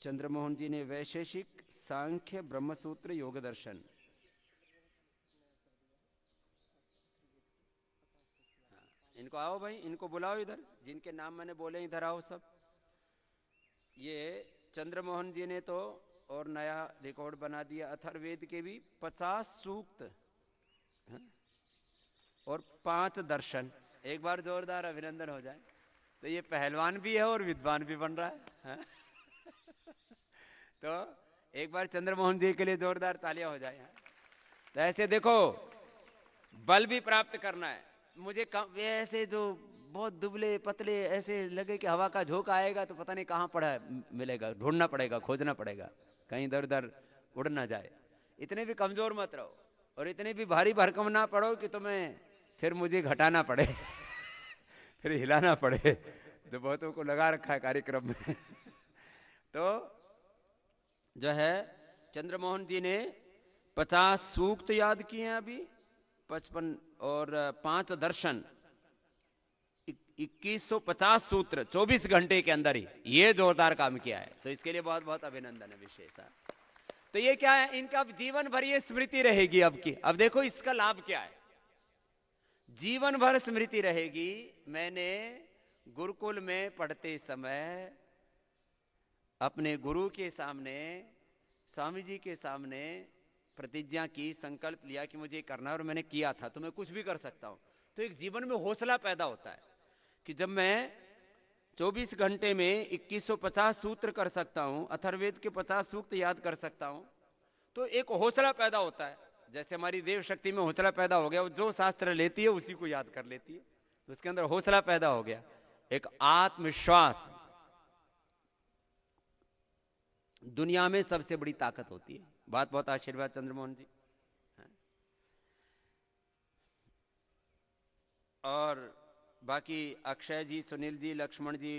चंद्रमोहन जी ने वैशेषिक, सांख्य, ब्रह्मसूत्र, योग दर्शन, इनको आओ भाई, इनको बुलाओ इधर, जिनके नाम मैंने बोले इधर आओ सब। ये चंद्रमोहन जी ने तो और नया रिकॉर्ड बना दिया, अथर्ववेद के भी 50 सूक्त और 5 दर्शन। एक बार जोरदार अभिनंदन हो जाए। तो ये पहलवान भी है और विद्वान भी बन रहा है। तो एक बार चंद्रमोहन जी के लिए जोरदार तालियां हो जाए। तो ऐसे देखो, बल भी प्राप्त करना है। मुझे ऐसे जो बहुत दुबले पतले ऐसे लगे कि हवा का झोंका आएगा तो पता नहीं कहां पड़ा मिलेगा, ढूंढना पड़ेगा, खोजना पड़ेगा, कहीं इधर उधर उड़ ना जाए। इतने भी कमजोर मत रहो और इतने भी भारी भरकम ना पड़ो कि तुम्हें फिर मुझे घटाना पड़े, फिर हिलाना पड़े, जो बहुतों को लगा रखा है कार्यक्रम में। तो जो है चंद्रमोहन जी ने 50 सूक्त याद किए हैं अभी, 55 और 5 दर्शन, 2150 सूत्र 24 घंटे के अंदर ही, ये जोरदार काम किया है। तो इसके लिए बहुत बहुत अभिनंदन है विशेष। तो ये क्या है, इनका जीवन भर ये स्मृति रहेगी अब की। अब देखो इसका लाभ क्या है, जीवन भर स्मृति रहेगी। मैंने गुरुकुल में पढ़ते समय अपने गुरु के सामने, स्वामी जी के सामने प्रतिज्ञा की, संकल्प लिया कि मुझे करना है, और मैंने किया था, तो मैं कुछ भी कर सकता हूं। तो एक जीवन में हौसला पैदा होता है कि जब मैं 24 घंटे में 2150 सूत्र कर सकता हूं, अथर्ववेद के 50 सूक्त याद कर सकता हूं, तो एक हौसला पैदा होता है। जैसे हमारी देव शक्ति में हौसला पैदा हो गया, वो जो शास्त्र लेती है उसी को याद कर लेती है, तो उसके अंदर हौसला पैदा हो गया, एक आत्मविश्वास। दुनिया में सबसे बड़ी ताकत होती है। बहुत बहुत आशीर्वाद चंद्रमोहन जी। और बाकी अक्षय जी, सुनील जी, लक्ष्मण जी,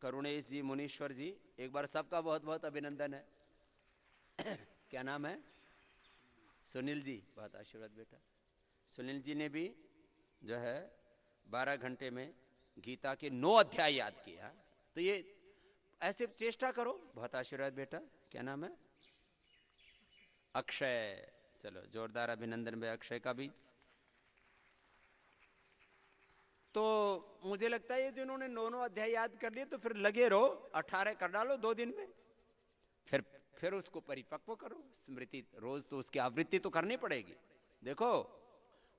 करुणेश जी, मुनीश्वर जी, एक बार सबका बहुत बहुत अभिनंदन है। क्या नाम है? सुनील जी, बहुत आशीर्वाद बेटा। सुनील जी ने भी जो है 12 घंटे में गीता के 9 अध्याय याद किया। तो ये ऐसे चेष्टा करो। बहुत आशीर्वाद बेटा। क्या नाम है? अक्षय। चलो जोरदार अभिनंदन भाई अक्षय का भी। तो मुझे लगता है ये जिन्होंने 9 अध्याय याद कर लिए, तो फिर लगे रहो, 18 कर डालो 2 दिन में, फिर उसको परिपक्व करो। स्मृति रोज तो उसकी आवृत्ति तो करनी पड़ेगी। देखो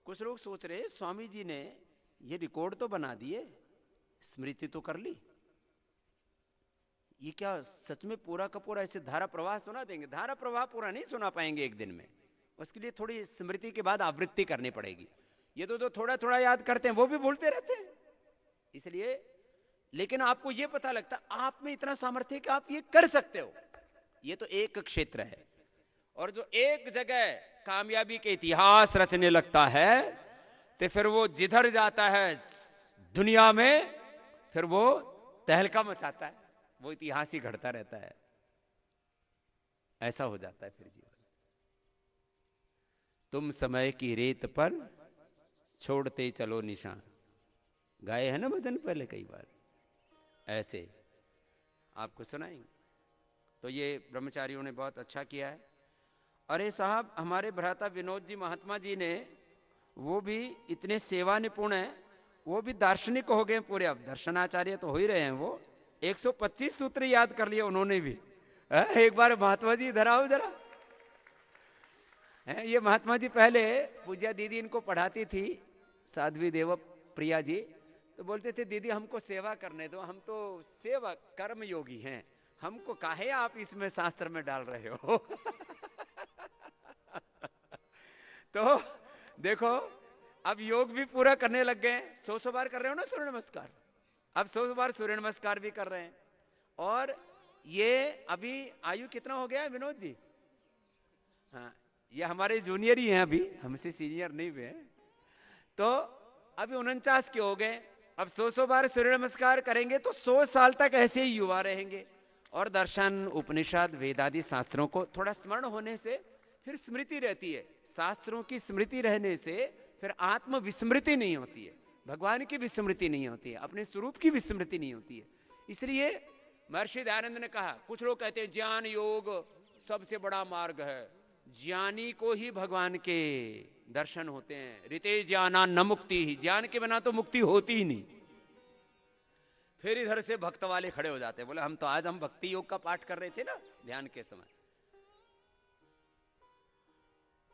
कुछ लोग सोच रहे स्वामी जी ने ये रिकॉर्ड तो बना दिए, स्मृति तो कर ली, ये क्या सच में पूरा का पूरा ऐसे धारा प्रवाह सुना देंगे? धारा प्रवाह पूरा नहीं सुना पाएंगे एक दिन में, उसके लिए थोड़ी स्मृति के बाद आवृत्ति करनी पड़ेगी। ये तो जो थोड़ा थोड़ा याद करते हैं वो भी भूलते रहते हैं। इसलिए लेकिन आपको यह पता लगता आप में इतना सामर्थ्य है कि आप ये कर सकते हो। ये तो एक क्षेत्र है। और जो एक जगह कामयाबी के इतिहास रचने लगता है तो फिर वो जिधर जाता है दुनिया में, फिर वो तहलका मचाता है, वो इतिहास ही घड़ता रहता है। ऐसा हो जाता है फिर जीवन। तुम समय की रेत पर छोड़ते चलो निशान, गाए है ना भजन पहले कई बार, ऐसे आपको सुनाएंगे। तो ये ब्रह्मचारियों ने बहुत अच्छा किया है। अरे साहब, हमारे भ्राता विनोद जी महात्मा जी ने, वो भी इतने सेवा निपुण हैं, वो भी दार्शनिक हो गए पूरे। अब दर्शनाचार्य तो हो ही रहे हैं वो। 125 सूत्र याद कर लिए उन्होंने भी। एक बार महात्मा जी इधर आओ जरा। ये महात्मा जी पहले पूज्या दीदी इनको पढ़ाती थी, साध्वी देव प्रिया जी, तो बोलते थे दीदी हमको सेवा करने दो, हम तो सेवा कर्म योगी हैं, हमको काहे आप इसमें शास्त्र में डाल रहे हो। तो देखो अब योग भी पूरा करने लग गए। 100 बार कर रहे हो ना सूर्य नमस्कार, अब 100 बार सूर्य नमस्कार भी कर रहे हैं। और ये अभी आयु कितना हो गया है विनोद जी? हाँ, ये हमारे जूनियर ही हैं, अभी हमसे सीनियर नहीं हुए। तो अभी 49 के हो गए। अब 100 बार सूर्य नमस्कार करेंगे तो 100 साल तक ऐसे ही युवा रहेंगे। और दर्शन, उपनिषद, वेदादि शास्त्रों को थोड़ा स्मरण होने से फिर स्मृति रहती है। शास्त्रों की स्मृति रहने से फिर आत्म विस्मृति नहीं होती है, भगवान की विस्मृति नहीं होती है, अपने स्वरूप की विस्मृति नहीं होती है। इसलिए महर्षि दयानंद ने कहा, कुछ लोग कहते हैं ज्ञान योग सबसे बड़ा मार्ग है, ज्ञानी को ही भगवान के दर्शन होते हैं। ऋते ज्ञाना न मुक्ति ही, ज्ञान के बिना तो मुक्ति होती ही नहीं। फिर इधर से भक्त वाले खड़े हो जाते हैं, बोले हम तो आज हम भक्ति योग का पाठ कर रहे थे ना ध्यान के समय।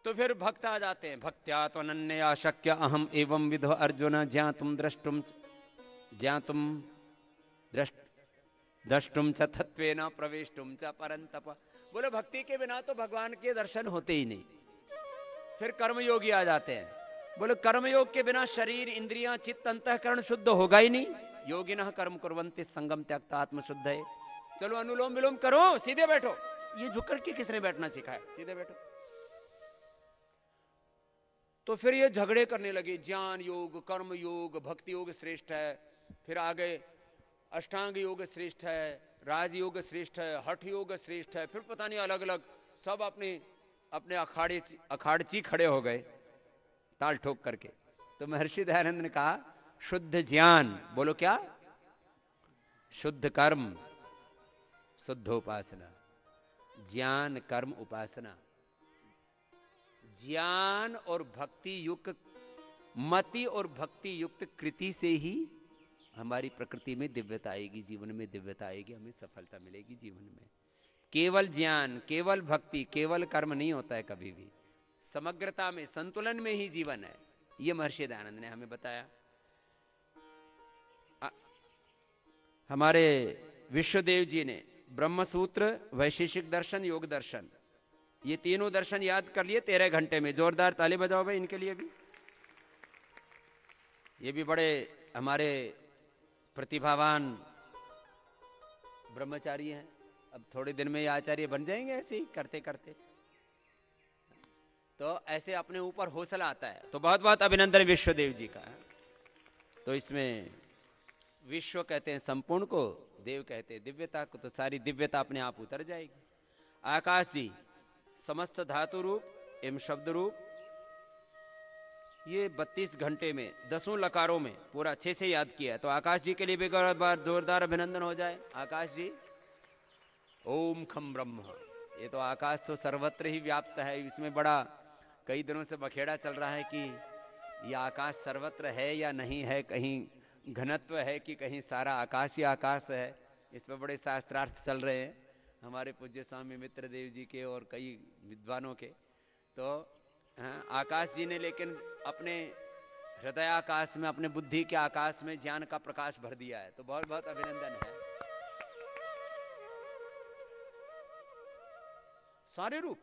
तो फिर भक्त आ जाते हैं, भक्त्या तो अनन्या शक्य अहम एवं विधो अर्जुन ज्ञातुम द्रष्टुम द्रष्टुम च तत्वेन प्रवेष्टुम च परंतप। बोले भक्ति के बिना तो भगवान के दर्शन होते ही नहीं। फिर कर्मयोगी आ जाते हैं, बोले कर्मयोग के बिना शरीर, इंद्रियां, चित्त, अंतःकरण शुद्ध होगा ही नहीं। योगिनः कर्म कुर्वन्ति संगम त्यक्त्वा आत्म शुद्ध है। चलो अनुलोम विलोम करो, सीधे बैठो। ये झुक करके किसने बैठना सिखाया? सीधे बैठो। तो फिर ये झगड़े करने लगे, ज्ञान योग, कर्म योग, भक्ति योग श्रेष्ठ है, फिर आगे अष्टांग योग श्रेष्ठ है, राजयोग श्रेष्ठ है, हठ योग श्रेष्ठ है, फिर पता नहीं अलग अलग सब अपने अपने अखाड़ची खड़े हो गए ताल ठोक करके। तो महर्षि दयानंद ने कहा, शुद्ध ज्ञान, बोलो क्या? शुद्ध कर्म, शुद्ध उपासना, ज्ञान कर्म उपासना। ज्ञान और भक्ति युक्त मति और भक्ति युक्त कृति से ही हमारी प्रकृति में दिव्यता आएगी, जीवन में दिव्यता आएगी, हमें सफलता मिलेगी जीवन में। केवल ज्ञान, केवल भक्ति, केवल कर्म नहीं होता है कभी भी। समग्रता में, संतुलन में ही जीवन है। यह महर्षि दयानंद ने हमें बताया। हमारे विश्वदेव जी ने ब्रह्मसूत्र, वैशेषिक दर्शन, योग दर्शन, ये तीनों दर्शन याद कर लिए 13 घंटे में। जोरदार ताली बजाओ भाई इनके लिए भी। ये भी बड़े हमारे प्रतिभावान ब्रह्मचारी हैं। अब थोड़े दिन में ये आचार्य बन जाएंगे ऐसे ही करते करते। तो ऐसे अपने ऊपर हौसला आता है। तो बहुत बहुत अभिनंदन विश्वदेव जी का। तो इसमें विश्व कहते हैं संपूर्ण को, देव कहते हैं दिव्यता को। तो सारी दिव्यता अपने आप उतर जाएगी। आकाश जी समस्त धातु रूप एवं शब्द रूप, ये 32 घंटे में 10 लकारों में पूरा अच्छे से याद किया। तो आकाश जी के लिए भी एक बार जोरदार अभिनंदन हो जाए। आकाश जी, ओम खम ब्रह्म। ये तो आकाश तो सर्वत्र ही व्याप्त है। इसमें बड़ा कई दिनों से बखेड़ा चल रहा है कि यह आकाश सर्वत्र है या नहीं है, कहीं घनत्व है कि कहीं सारा आकाश ही आकाश है। इस पर बड़े शास्त्रार्थ चल रहे हैं हमारे पूज्य स्वामी मित्र देव जी के और कई विद्वानों के। तो आकाश जी ने लेकिन अपने हृदय आकाश में, अपने बुद्धि के आकाश में ज्ञान का प्रकाश भर दिया है। तो बहुत बहुत अभिनंदन है। सारे रूप,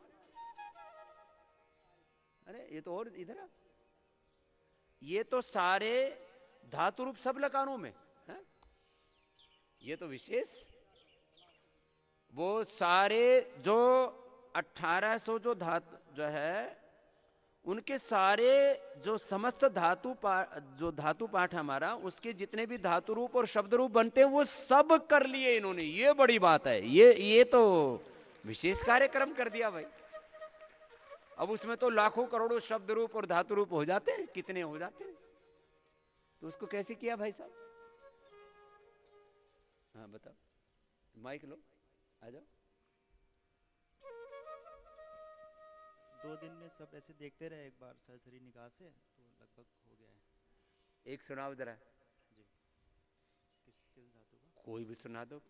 अरे ये तो और इधर, ये तो सारे धातु रूप सब लकारों में है। ये तो विशेष, वो सारे जो 1800 जो धातु जो है, उनके सारे जो समस्त जो धातु पाठ हमारा, उसके जितने भी धातु रूप और शब्द रूप बनते हैं वो सब कर लिए इन्होंने। ये बड़ी बात है, ये तो विशेष कार्यक्रम कर दिया भाई। अब उसमें तो लाखों करोड़ों शब्द रूप और धातु रूप हो जाते हैं, कितने हो जाते हैं, तो उसको कैसे किया भाई साहब? हाँ बताओ, माइक लो, आ जाओ। 2 दिन में सब ऐसे देखते रहे एक बार सरसरी निगाह से, तो लगभग हो गया है। एक सुनाओ जरा। जी, किस किस धातु का? कोई भी सुना दो।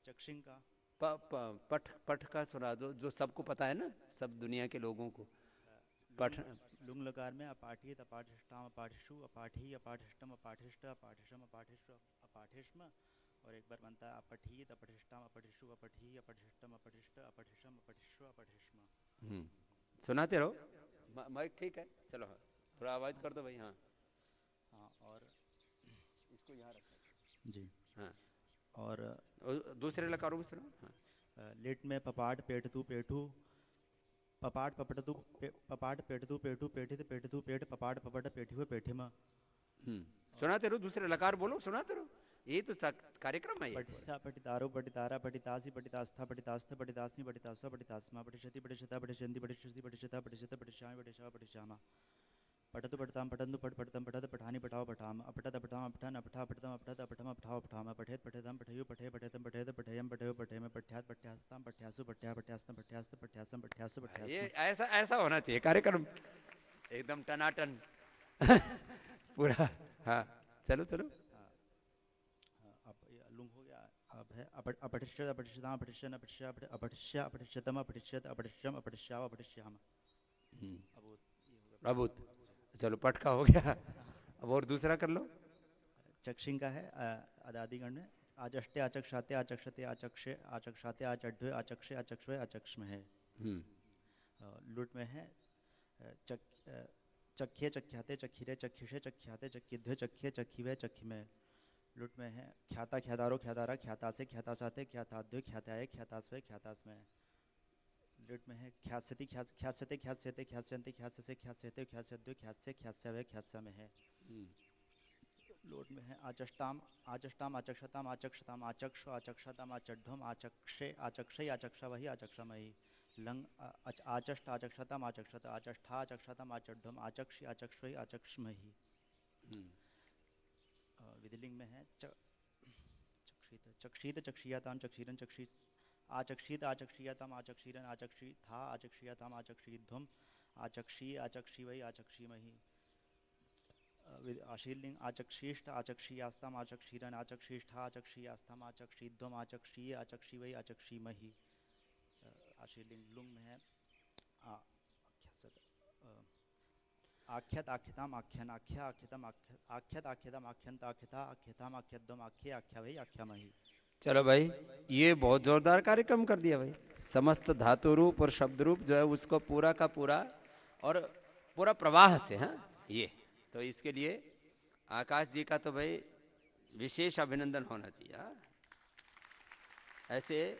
चक्षिंग का। पठ पठ का सुना दो, जो सबको पता है ना, सब दुनिया के लोगों को। पठ। लुंग लकार में अपाठित अपाठिष्टाम अपाठिषु अपाठी अपाठिष्टम अपाठिष्ट अपाठिषम अपाठिष्ट अपाठिष्म, और एक बार बनता है अपठीत अपठिष्टाम अपठिषु अपठी अपठिष्टम अपठिष्ट अपठिषम अपठिष्व अपठिष्म। सुनाते रहो। माइक ठीक है, चलो हाँ, थोड़ा आवाज कर दो भाई। हाँ हाँ, और इसको यहाँ रखो जी। हाँ, और दूसरे लकारों में सुनो। हाँ। लिट में पपाट पेटतु पेठू पपाट पपटतु पपाट पेटतु पेठू पेठित पेटतु पेट पपाट पपट पेठिव पेठिमा। सुनाते रहो, दूसरे लकार बोलो, सुनाते रहो, ये तो कार्यक्रम है। पठिता पठितारो पठितारा पठितासी पठितास्था पठितास्थ पठितास्मि पठितास्व पठितास्मा पठिष्यति पठिष्यता पठिष्यन्ति पठिष्यसि पठिष्यता पठिष्यत पठिष्यामि पठिष्याव पठिष्यामा। पठतु पठताम पठन्तु पठ पठतम पठत पठानि पठाव पठाम अपठत अपठाम अपठन अपठा पठतम अपठत अपठम अपठाव पठाम पठेत पठेतम पठयु पठे पठेतम पठेत पठेयम पठयो पठेम पठ्यात् पठ्यास्ताम पठ्यासु पठ्या पठ्यास्तम पठ्यास्त पठ्यासम पठ्यासु पठ्यास्म। ये ऐसा ऐसा होना चाहिए कार्यक्रम, एकदम टनाटन पूरा। हाँ चलो चलो। अब लुंग हो गया। अब है अपठिष्यत अपठिष्यताम अपठिष्यन अपठिष्य अपठिष्य अपठिष्यतम अपठिष्यत अपठिष्यम अपठिष्याव अपठिष्याम। अबूत। चलो पट का हो गया, अब और दूसरा कर लो। चक्षिंग का है अदादिगण में आचष्टे आचक्षाते आचक्षते आचक्षे आचक्षाते आचढ़े आचक्षे आचक्षवे आचक्ष्म है। लुट में है चख्ये चख्याते चखिरे चक्षुषे चख्याते चखिध्वे चख्ये चखिवे चखिमे। लुट में है ख्याता ख्यातारो ख्यातारा ख्यातासे ख्यातासाते ख्याताद्वे ख्याताये ख्यातास्वे ख्यातास्मे। लुट में है ख्यास्यति ख्यास्यते ख्यास्यते ख्यास्यन्ते ख्यास्यसे ख्यास्यते ख्यास्यद्वे ख्यास्ये ख्यास्यवे ख्यास्यमे है। लोट में है आचष्टाम आचष्टाम आचक्षताम आचक्षताम आचक्षो आचक्षताम आचढ़म आचक्षे आचक्षय आचक्षा वही आचक्षमयी। लंग आचष्ट आचक्षताम आचक्षत आचष्ठा आचक्षताम आचढ़म आचक्षी आचक्षवही आचक्षमयी। विधिलिंग में है चक्षीत चक्षीयताम चक्षीरन चक्षी आचक्षित आचक्षीयताम आचक्षीरन आचक्षी था आचक्षीयताम आचक्षीध्वम आचक्षी आचक्षी वही आचक्षीमही। आशीलिंग आचक्षीष्ट आचक्षीयास्ताम आचक्षीरन आचक्षीष्ठा आचक्षीयास्ताम आचक्षीध्वम आचक्षी आचक्षी वही आचक्षीमही। आशीलिंग लुंग में है आख्यत आख्यताम आख्यन आख्या आख्यतम आख्यत आख्यतम आख्यंत आख्यता आख्यताम आख्यद्वम आख्ये आख्या वही आख्यामही। चलो भाई, ये बहुत जोरदार कार्यक्रम कर दिया भाई। समस्त धातु रूप और शब्द रूप जो है उसको पूरा का पूरा और पूरा प्रवाह से। हाँ ये तो इसके लिए आकाश जी का तो भाई विशेष अभिनंदन होना चाहिए। हाँ? ऐसे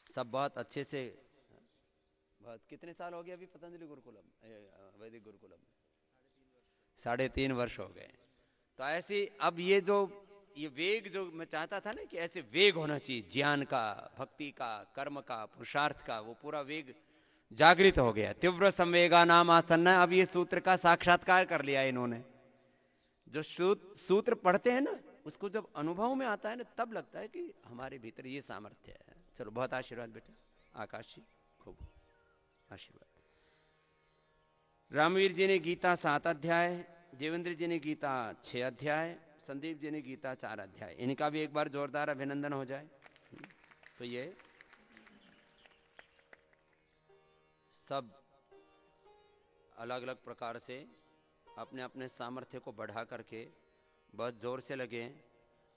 सब बहुत अच्छे से। बहुत कितने साल हो गए अभी पतंजलि गुरुकुलम वैदिक गुरुकुलम? 3.5 वर्ष हो गए। तो ऐसी अब ये वेग जो मैं चाहता था ना कि ऐसे वेग होना चाहिए, ज्ञान का, भक्ति का, कर्म का, पुरुषार्थ का, वो पूरा वेग जागृत हो गया। तीव्र संवेगा नाम आसन्न। अब ये सूत्र का साक्षात्कार कर लिया इन्होंने। जो सूत्र पढ़ते हैं ना, उसको जब अनुभव में आता है ना, तब लगता है कि हमारे भीतर ये सामर्थ्य है। चलो बहुत आशीर्वाद बेटा आकाश जी, खूब आशीर्वाद। रामवीर जी ने गीता 7 अध्याय, देवेंद्र जी ने गीता 6 अध्याय, संदीप जी ने गीता 4 अध्याय। इनका भी एक बार जोरदार अभिनंदन हो जाए। तो ये सब अलग अलग प्रकार से अपने अपने सामर्थ्य को बढ़ा करके बहुत जोर से लगे।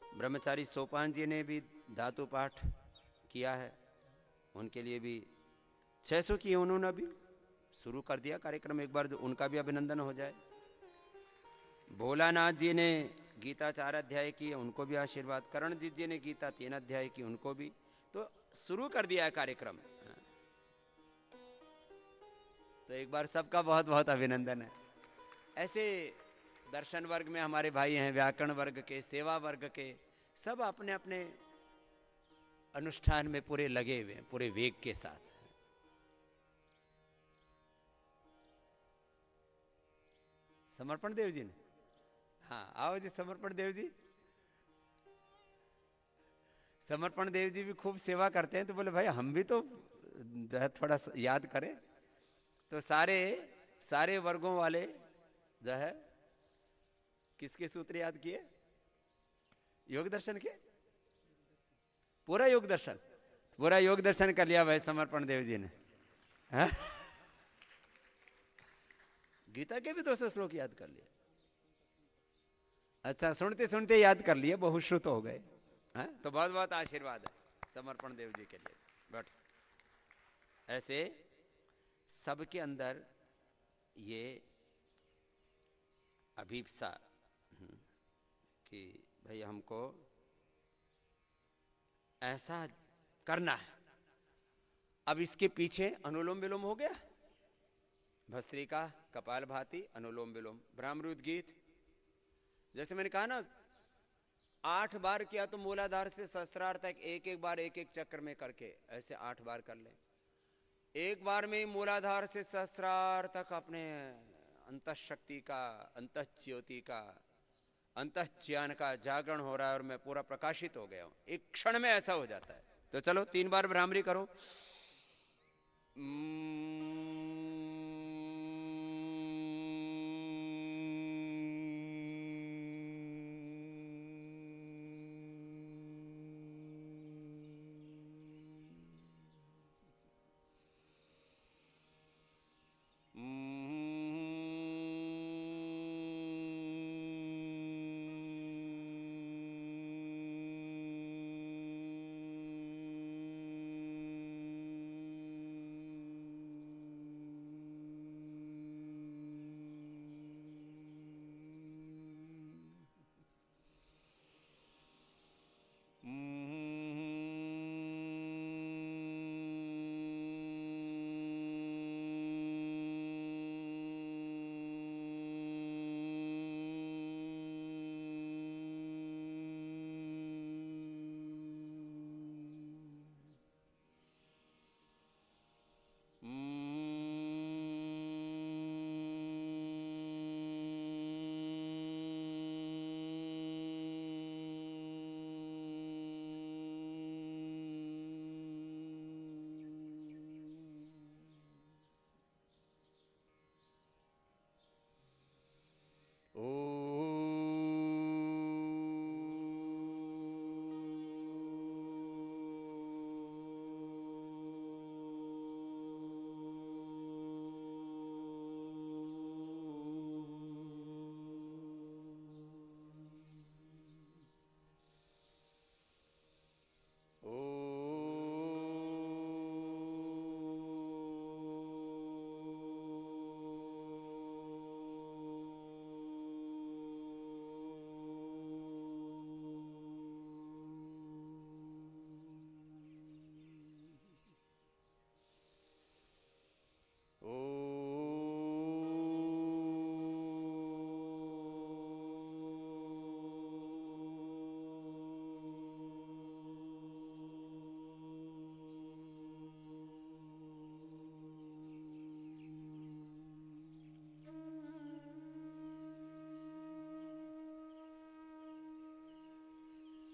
ब्रह्मचारी सोपान जी ने भी धातु पाठ किया है, उनके लिए भी 600 किए उन्होंने, अभी शुरू कर दिया कार्यक्रम। एक बार उनका भी अभिनंदन हो जाए। भोलानाथ जी ने गीता 4 अध्याय की, उनको भी आशीर्वाद। करणजीत जी ने गीता 3 अध्याय की, उनको भी। तो शुरू कर दिया है कार्यक्रम। तो एक बार सबका बहुत बहुत अभिनंदन है। ऐसे दर्शन वर्ग में हमारे भाई हैं, व्याकरण वर्ग के, सेवा वर्ग के, सब अपने अपने अनुष्ठान में पूरे लगे हुए हैं, पूरे वेग के साथ। समर्पण देव जी ने, हाँ आओ जी समर्पण देव जी। समर्पण देव जी भी खूब सेवा करते हैं, तो बोले भाई हम भी तो जो है थोड़ा याद करें। तो सारे सारे वर्गों वाले जो है किसके सूत्र याद किए? योग दर्शन के, पूरा योग दर्शन, पूरा योग दर्शन कर लिया भाई समर्पण देव जी ने। हाँ? गीता के भी 200 श्लोक याद कर लिए। अच्छा, सुनते सुनते याद कर लिए, बहुश्रुत हो गए। हाँ? तो बहुत बहुत आशीर्वाद है समर्पण देव जी के लिए। बट ऐसे सबके अंदर ये अभीप्सा कि भाई हमको ऐसा करना है। अब इसके पीछे अनुलोम विलोम हो गया, भस्त्रिका, कपालभाति, अनुलोम विलोम, ब्रह्मरुद्र गीत। जैसे मैंने कहा ना, 8 बार किया तो मूलाधार से सहस्रार तक एक एक बार एक एक चक्र में करके ऐसे 8 बार कर लें। एक बार में मूलाधार से सहस्रार तक अपने अंतःशक्ति का, अंतःज्योति का, अंतःज्ञान का जागरण हो रहा है और मैं पूरा प्रकाशित हो गया हूं, एक क्षण में ऐसा हो जाता है। तो चलो 3 बार भ्रामरी करो।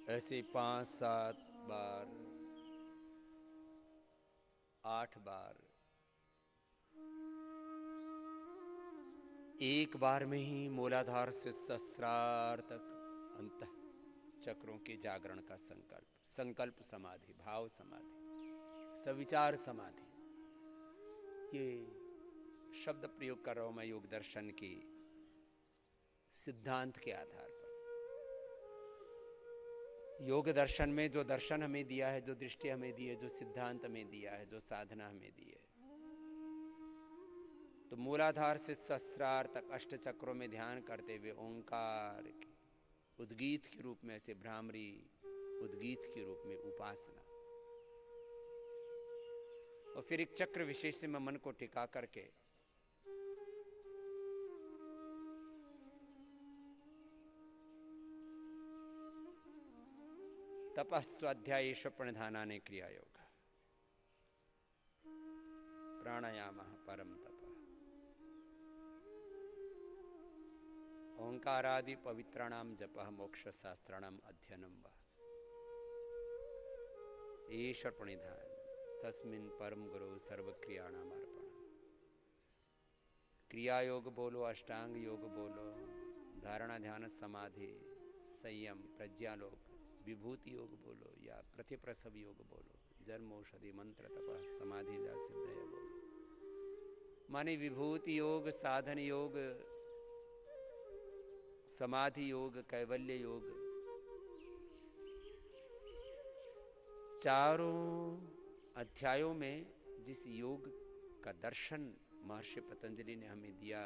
ऐसे 5, 7 बार, 8 बार, एक बार में ही मूलाधार से सहस्रार तक अंत चक्रों के जागरण का संकल्प, संकल्प समाधि, भाव समाधि, सविचार समाधि। ये शब्द प्रयोग कर रहा हूं मैं योग दर्शन की सिद्धांत के आधार पर। योग दर्शन में जो दर्शन हमें दिया है, जो दृष्टि हमें दी है, जो सिद्धांत हमें दिया है, जो साधना हमें दी है, तो मूलाधार से सहस्रार तक अष्ट चक्रों में ध्यान करते हुए ओंकार की उद्गीत के रूप में, ऐसे भ्रामरी उद्गीत के रूप में उपासना, और फिर एक चक्र विशेष में मन को टिका करके तपः स्वाध्याय प्रणिधाना ने क्रिया योग, प्राणायाम परम तप, ओंकारादि पवित्राणाम जपः मोक्ष शास्त्राणाम अध्ययनम वा ईश्वर प्रणिधान तस्मिन् परम गुरु सर्व क्रियाणाम अर्पण। क्रिया योग बोलो, अष्टांग योग बोलो, धारणा ध्यान समाधि संयम प्रज्ञालोक विभूति योग बोलो, या प्रतिप्रसव योग बोलो, जन्म औषधि मंत्र तपः समाधि जा सिद्ध है बोलो। माने विभूति योग, साधन योग, समाधि योग, कैवल्य योग, चारों अध्यायों में जिस योग का दर्शन महर्षि पतंजलि ने हमें दिया,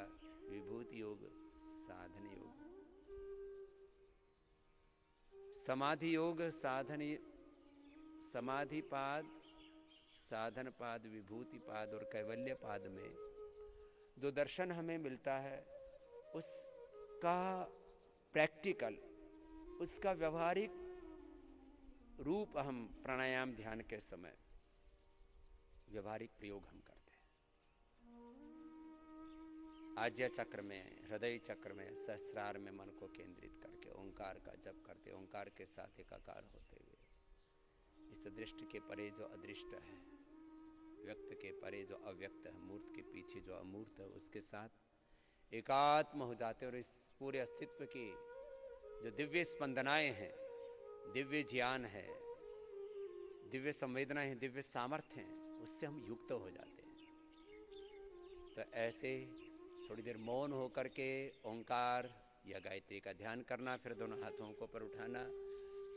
विभूति योग, साधन योग, समाधि योग, समाधि पाद, साधन पाद, विभूति पाद और कैवल्य पाद में जो दर्शन हमें मिलता है, उसका प्रैक्टिकल, उसका व्यवहारिक रूप हम प्राणायाम ध्यान के समय व्यवहारिक प्रयोग हम करते हैं। आज्ञा चक्र में, हृदय चक्र में, सहस्रार में मन को केंद्रित करके ओंकार का जप करते, ओंकार के साथ एकाकार होते हुए इस दृष्टि के परे जो अदृष्ट है, व्यक्त के परे जो अव्यक्त है, मूर्त के पीछे जो अमूर्त है, उसके साथ एकात्म हो जाते और इस पूरे अस्तित्व की जो दिव्य स्पंदनाएं हैं, दिव्य ज्ञान है, दिव्य संवेदनाएं हैं, दिव्य सामर्थ्य हैं, उससे हम युक्त हो जाते हैं। तो ऐसे थोड़ी देर मौन होकर के ओंकार या गायत्री का ध्यान करना, फिर दोनों हाथों को ऊपर उठाना,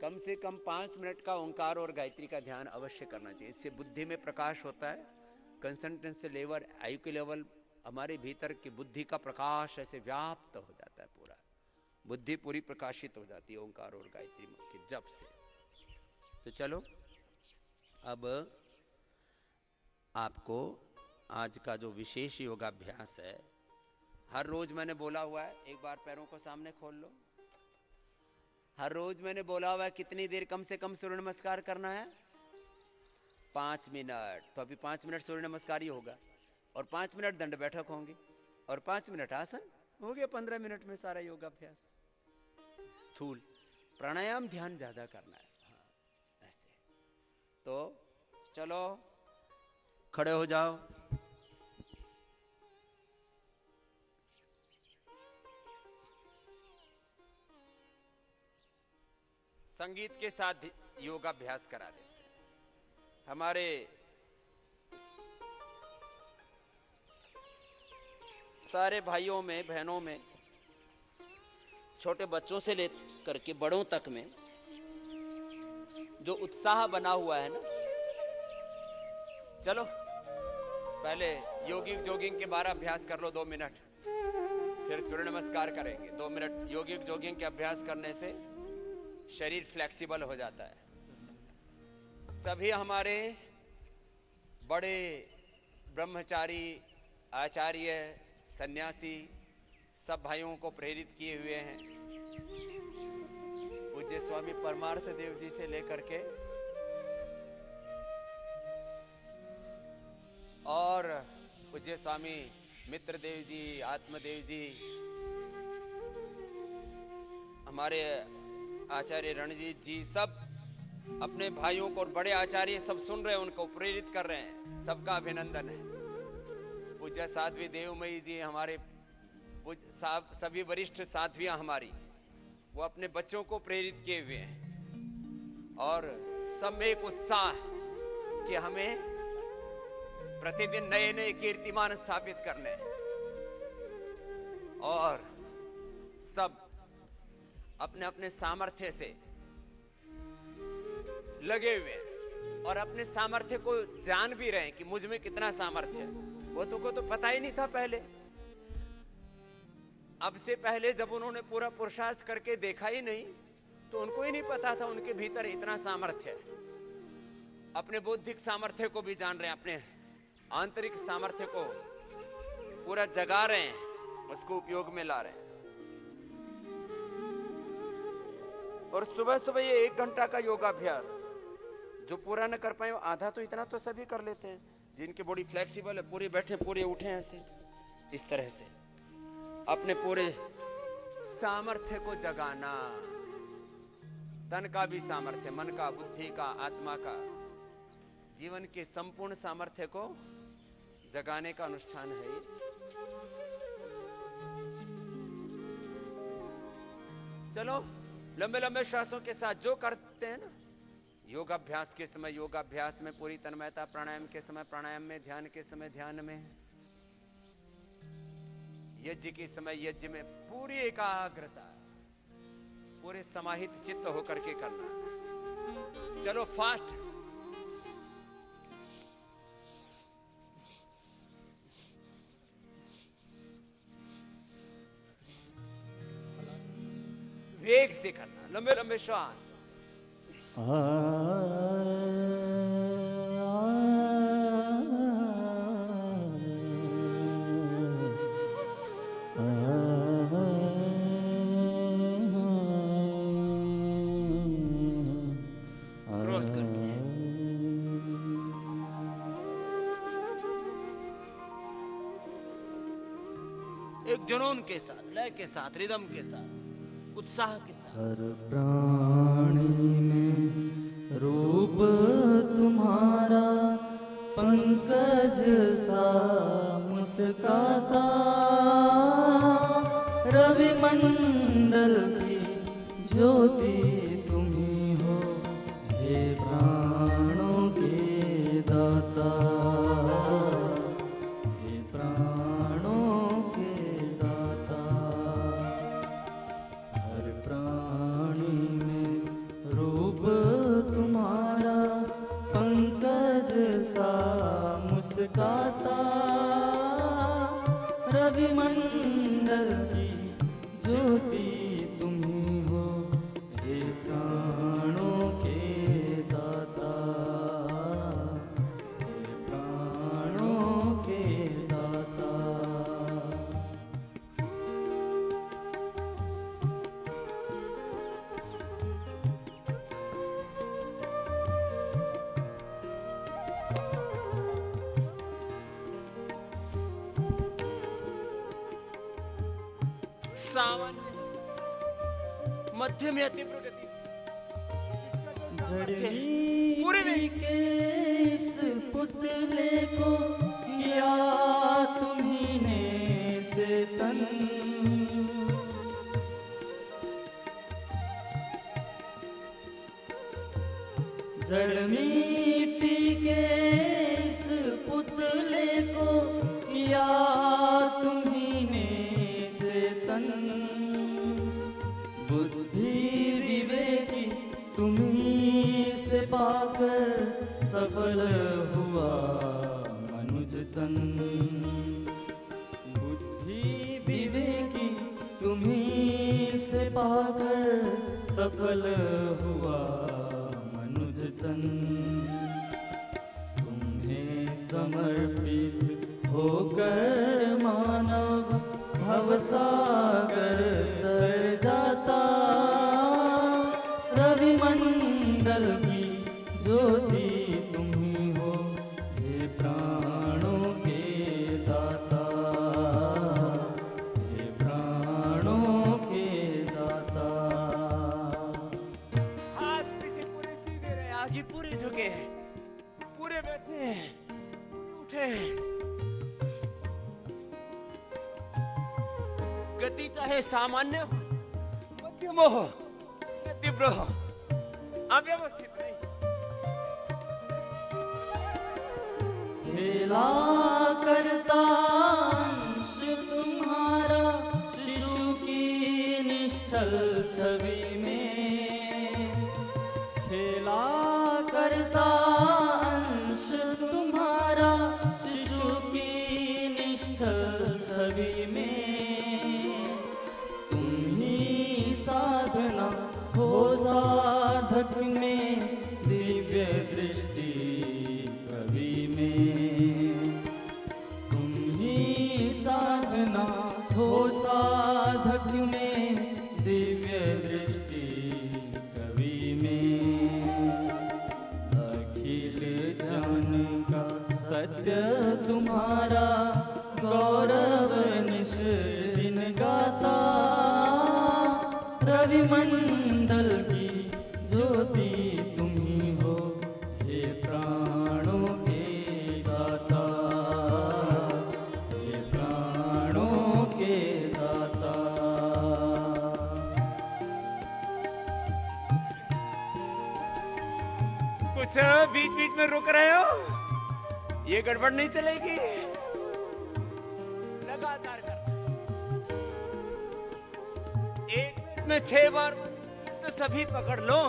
कम से कम 5 मिनट का ओंकार और गायत्री का ध्यान अवश्य करना चाहिए। इससे बुद्धि में प्रकाश होता है, कंसंट्रेंसी लेवल, आयु के लेवल, हमारे भीतर की बुद्धि का प्रकाश ऐसे व्याप्त हो जाता है, पूरा बुद्धि पूरी प्रकाशित हो जाती है ओंकार और गायत्री के जप से। तो चलो अब आपको आज का जो विशेष योगाभ्यास है, हर रोज मैंने बोला हुआ है, एक बार पैरों को सामने खोल लो, हर रोज मैंने बोला हुआ है कितनी देर कम से कम सूर्य नमस्कार करना है, 5 मिनट। तो अभी 5 मिनट सूर्य नमस्कार ही होगा, और 5 मिनट दंड बैठक होंगी, और 5 मिनट आसन हो गया। 15 मिनट में सारा योगाभ्यास। स्थूल प्राणायाम ध्यान ज्यादा करना है। हाँ, ऐसे। तो चलो खड़े हो जाओ, संगीत के साथ योगाभ्यास करा देते हैं। हमारे सारे भाइयों में, बहनों में, छोटे बच्चों से लेकर के बड़ों तक में जो उत्साह बना हुआ है ना, चलो पहले योगिक जोगिंग के 12 अभ्यास कर लो, 2 मिनट, फिर सूर्य नमस्कार करेंगे। 2 मिनट योगिक जोगिंग के अभ्यास करने से शरीर फ्लेक्सिबल हो जाता है। सभी हमारे बड़े ब्रह्मचारी, आचार्य, सन्यासी सब भाइयों को प्रेरित किए हुए हैं। पूज्य स्वामी परमार्थ देव जी से लेकर के और पूज्य स्वामी मित्रदेव जी, आत्मदेव जी, हमारे आचार्य रणजीत जी, सब अपने भाइयों को, और बड़े आचार्य सब सुन रहे हैं, उनको प्रेरित कर रहे हैं। सबका अभिनंदन है। पूज्य साध्वी देवमयी जी, हमारे सभी वरिष्ठ साध्वियां हमारी, वो अपने बच्चों को प्रेरित किए हुए हैं, और सब में एक उत्साह कि हमें प्रतिदिन नए नए कीर्तिमान स्थापित करने हैं, और सब अपने अपने सामर्थ्य से लगे हुए हैं। और अपने सामर्थ्य को जान भी रहे हैं कि मुझ में कितना सामर्थ्य है। वो तुमको तो पता ही नहीं था पहले। अब से पहले जब उन्होंने पूरा पुरुषार्थ करके देखा ही नहीं, तो उनको ही नहीं पता था उनके भीतर इतना सामर्थ्य है। अपने बौद्धिक सामर्थ्य को भी जान रहे हैं, अपने आंतरिक सामर्थ्य को पूरा जगा रहे हैं, उसको उपयोग में ला रहे हैं। और सुबह सुबह ये 1 घंटा का योगाभ्यास जो पूरा न कर पाए, आधा तो इतना तो सभी कर लेते हैं। जिनकी बॉडी फ्लेक्सिबल है, पूरे बैठे पूरे उठे ऐसे, इस तरह से अपने पूरे सामर्थ्य को जगाना। तन का भी सामर्थ्य, मन का, बुद्धि का, आत्मा का, जीवन के संपूर्ण सामर्थ्य को जगाने का अनुष्ठान है ये। चलो लंबे लंबे श्वासों के साथ जो करते हैं ना, योगाभ्यास के समय योगाभ्यास में पूरी तन्मयता, प्राणायाम के समय प्राणायाम में, ध्यान के समय ध्यान में, यज्ञ के समय यज्ञ में पूरी एकाग्रता, पूरे समाहित चित्त होकर के करना। चलो फास्ट। वेग से करना, लंबे लंबे श्वास। क्रॉस करके एक जुनून के साथ, लय के साथ, रिदम के साथ, उत्साह के साथ। हर प्राणी में रूप तुम्हारा, पंकज सा मुस्काता, रवि मंडल की ज्योति तुम ही हो, हे प्राणों के दाता, हे प्राणों के दाता। हर प्राणी में रूप तुम्हारा, पंकज सा मुस्काता, रवि मंडल की ज्योति तुम ही हो, हे प्राणों के दाता, हे प्राणों के दाता। सामान्य, मध्यम या तीव्र गति, पूरे में के इस पुतले को किया तुम्ही ने चेतन, जड़ मिट्टी के इस पुतले को किया तुम्ही ने चेतन, बुद्धि विवेकी तुम्ही से पाकर सफल हुआ मनुज तन, बुद्धि विवेकी तुम्ही से पाकर सफल हुआ मनुज तन। तुम्हें समर्पित होकर मानव भवसागर तर जाता, रवि मंडल की ज्योति तुम ही हो, हे प्राणों के दाता, हे प्राणों के दाता। हाथ पीछे पूरे सीधे रहे, आगे पूरे झुके, पूरे बैठे, उठे। गति चाहे सामान्य हो, मध्यम हो या तीव्र हो, अव्यवस्थित नहीं। खेला करता अंश तुम्हारा, शिशु की निश्चल छवि में, खेला करता तुम्हारा गौरव निश दिन गाता, रवि मंडल की ज्योति तुम ही हो, हे प्राणों के दाता, हे प्राणों के दाता। कुछ बीच बीच में रुक रहे हो, ये गड़बड़ नहीं चलेगी, लगातार कर। एक मिनट में 6 बार तो सभी पकड़ लो।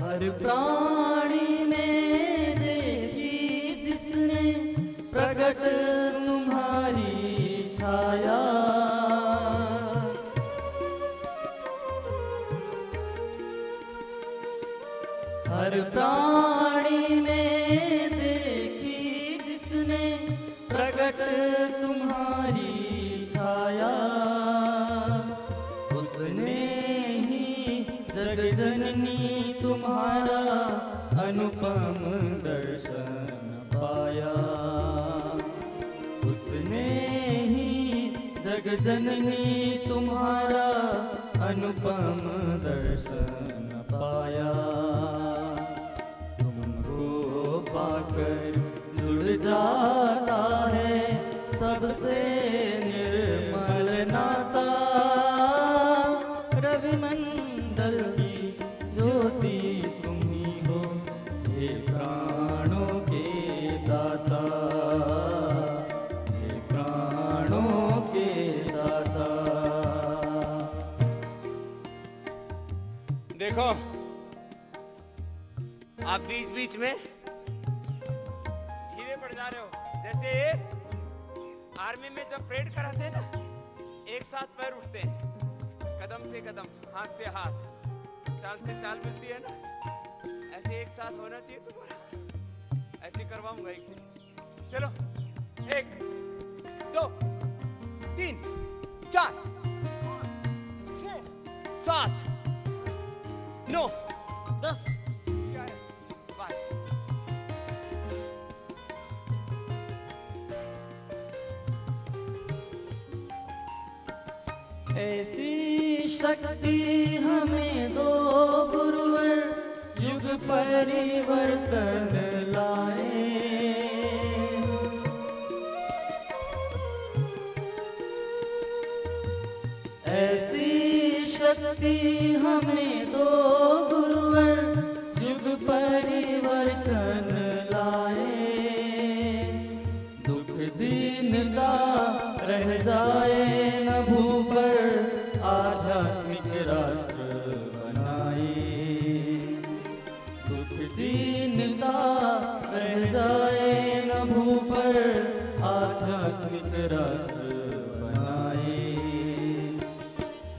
हर प्राणी में देखी जिसने प्रकट तुम्हारी छाया, हर प्राणी में देखी जिसने प्रकट तुम्हारी छाया, उसने ही जग जननी तुम्हारा अनुपम दर्शन पाया, उसने ही जग जननी तुम्हारा अनुपम दर्शन पाया। तुमको पाकर जुड़ जाता है सबसे निर्मल नाता, रवि मंडल की ज्योति तुम ही हो, हे प्राणों के दाता, हे प्राणों के दाता। देखो आप बीच बीच में धीरे पड़ जा रहे हो, जैसे आर्मी में जब परेड कराते हैं ना, एक साथ पैर उठते हैं, कदम से कदम, हाथ से हाथ, चाल से चाल मिलती है ना, ऐसे एक साथ होना चाहिए तुम्हारा। ऐसे करवाऊंगा एक दिन। चलो 1 2 3 4 6 7 9 10 11 12। ऐसी शक्ति हमें दो गुरुवर, युग परिवर्तन लाए, ऐसी शक्ति हमें दो गुरुवर, युग परिवर्तन लाए, दुख दीनता रह जाए न भूपर, आध्यात्मिक राष्ट्र बनाए, दुख दीनता रह जाए न भूपर, आध्यात्मिक राष्ट्र बनाए,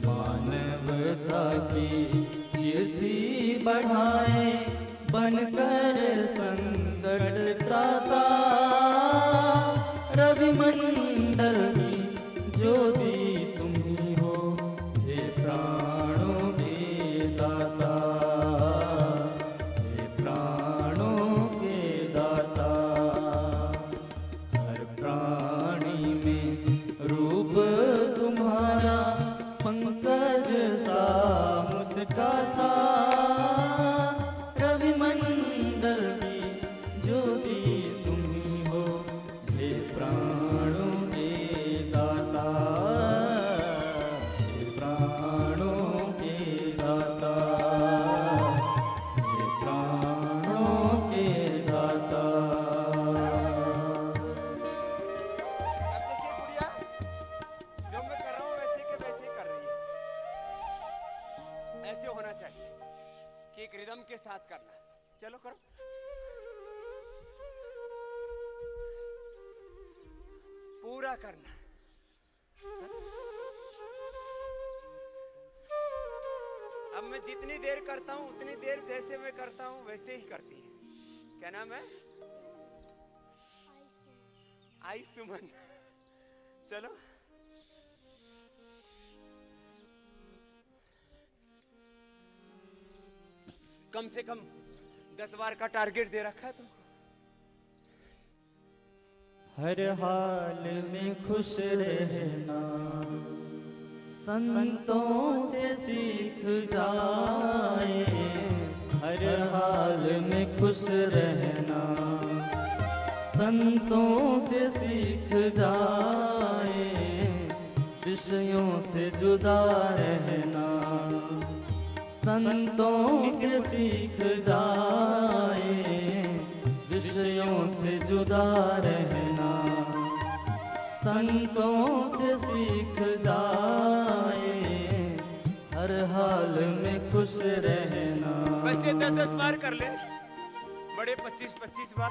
मानवता की कीर्ति बढ़ाए, बनकर संकट त्राता, रवि मंडल की ज्योति तुम ही हो, हे प्राणों के दाता, हे प्राणों के दाता। हर प्राणी में रूप तुम्हारा पंकज सा मुस्काता, रवि मंडल की ज्योति तुम ही हो, हे प्राणों के दाता, हे प्राणों के दाता, हे प्राणों के दाता। अब देखिए गुड़िया, जो मैं कर रहा हूं वैसे के वैसे ही कर रही है। ऐसे होना चाहिए कि एक रिदम के साथ करना। चलो करो। पूरा करना। अब मैं जितनी देर करता हूं उतनी देर जैसे मैं करता हूं वैसे ही करती है। क्या नाम है? आई सुमन। चलो कम से कम 10 बार का टारगेट दे रखा है तुमको। हर हाल में खुश रहना, संतों से सीख जाए। हर हाल में खुश रहना, संतों से सीख जाए। विषयों से जुदा रहना, संतों से सीख जाए। विषयों से जुदा रहना, संतों से सीख जाए। हर हाल में खुश रहना। बच्चे 10-10 बार कर ले, बड़े 25-25 बार।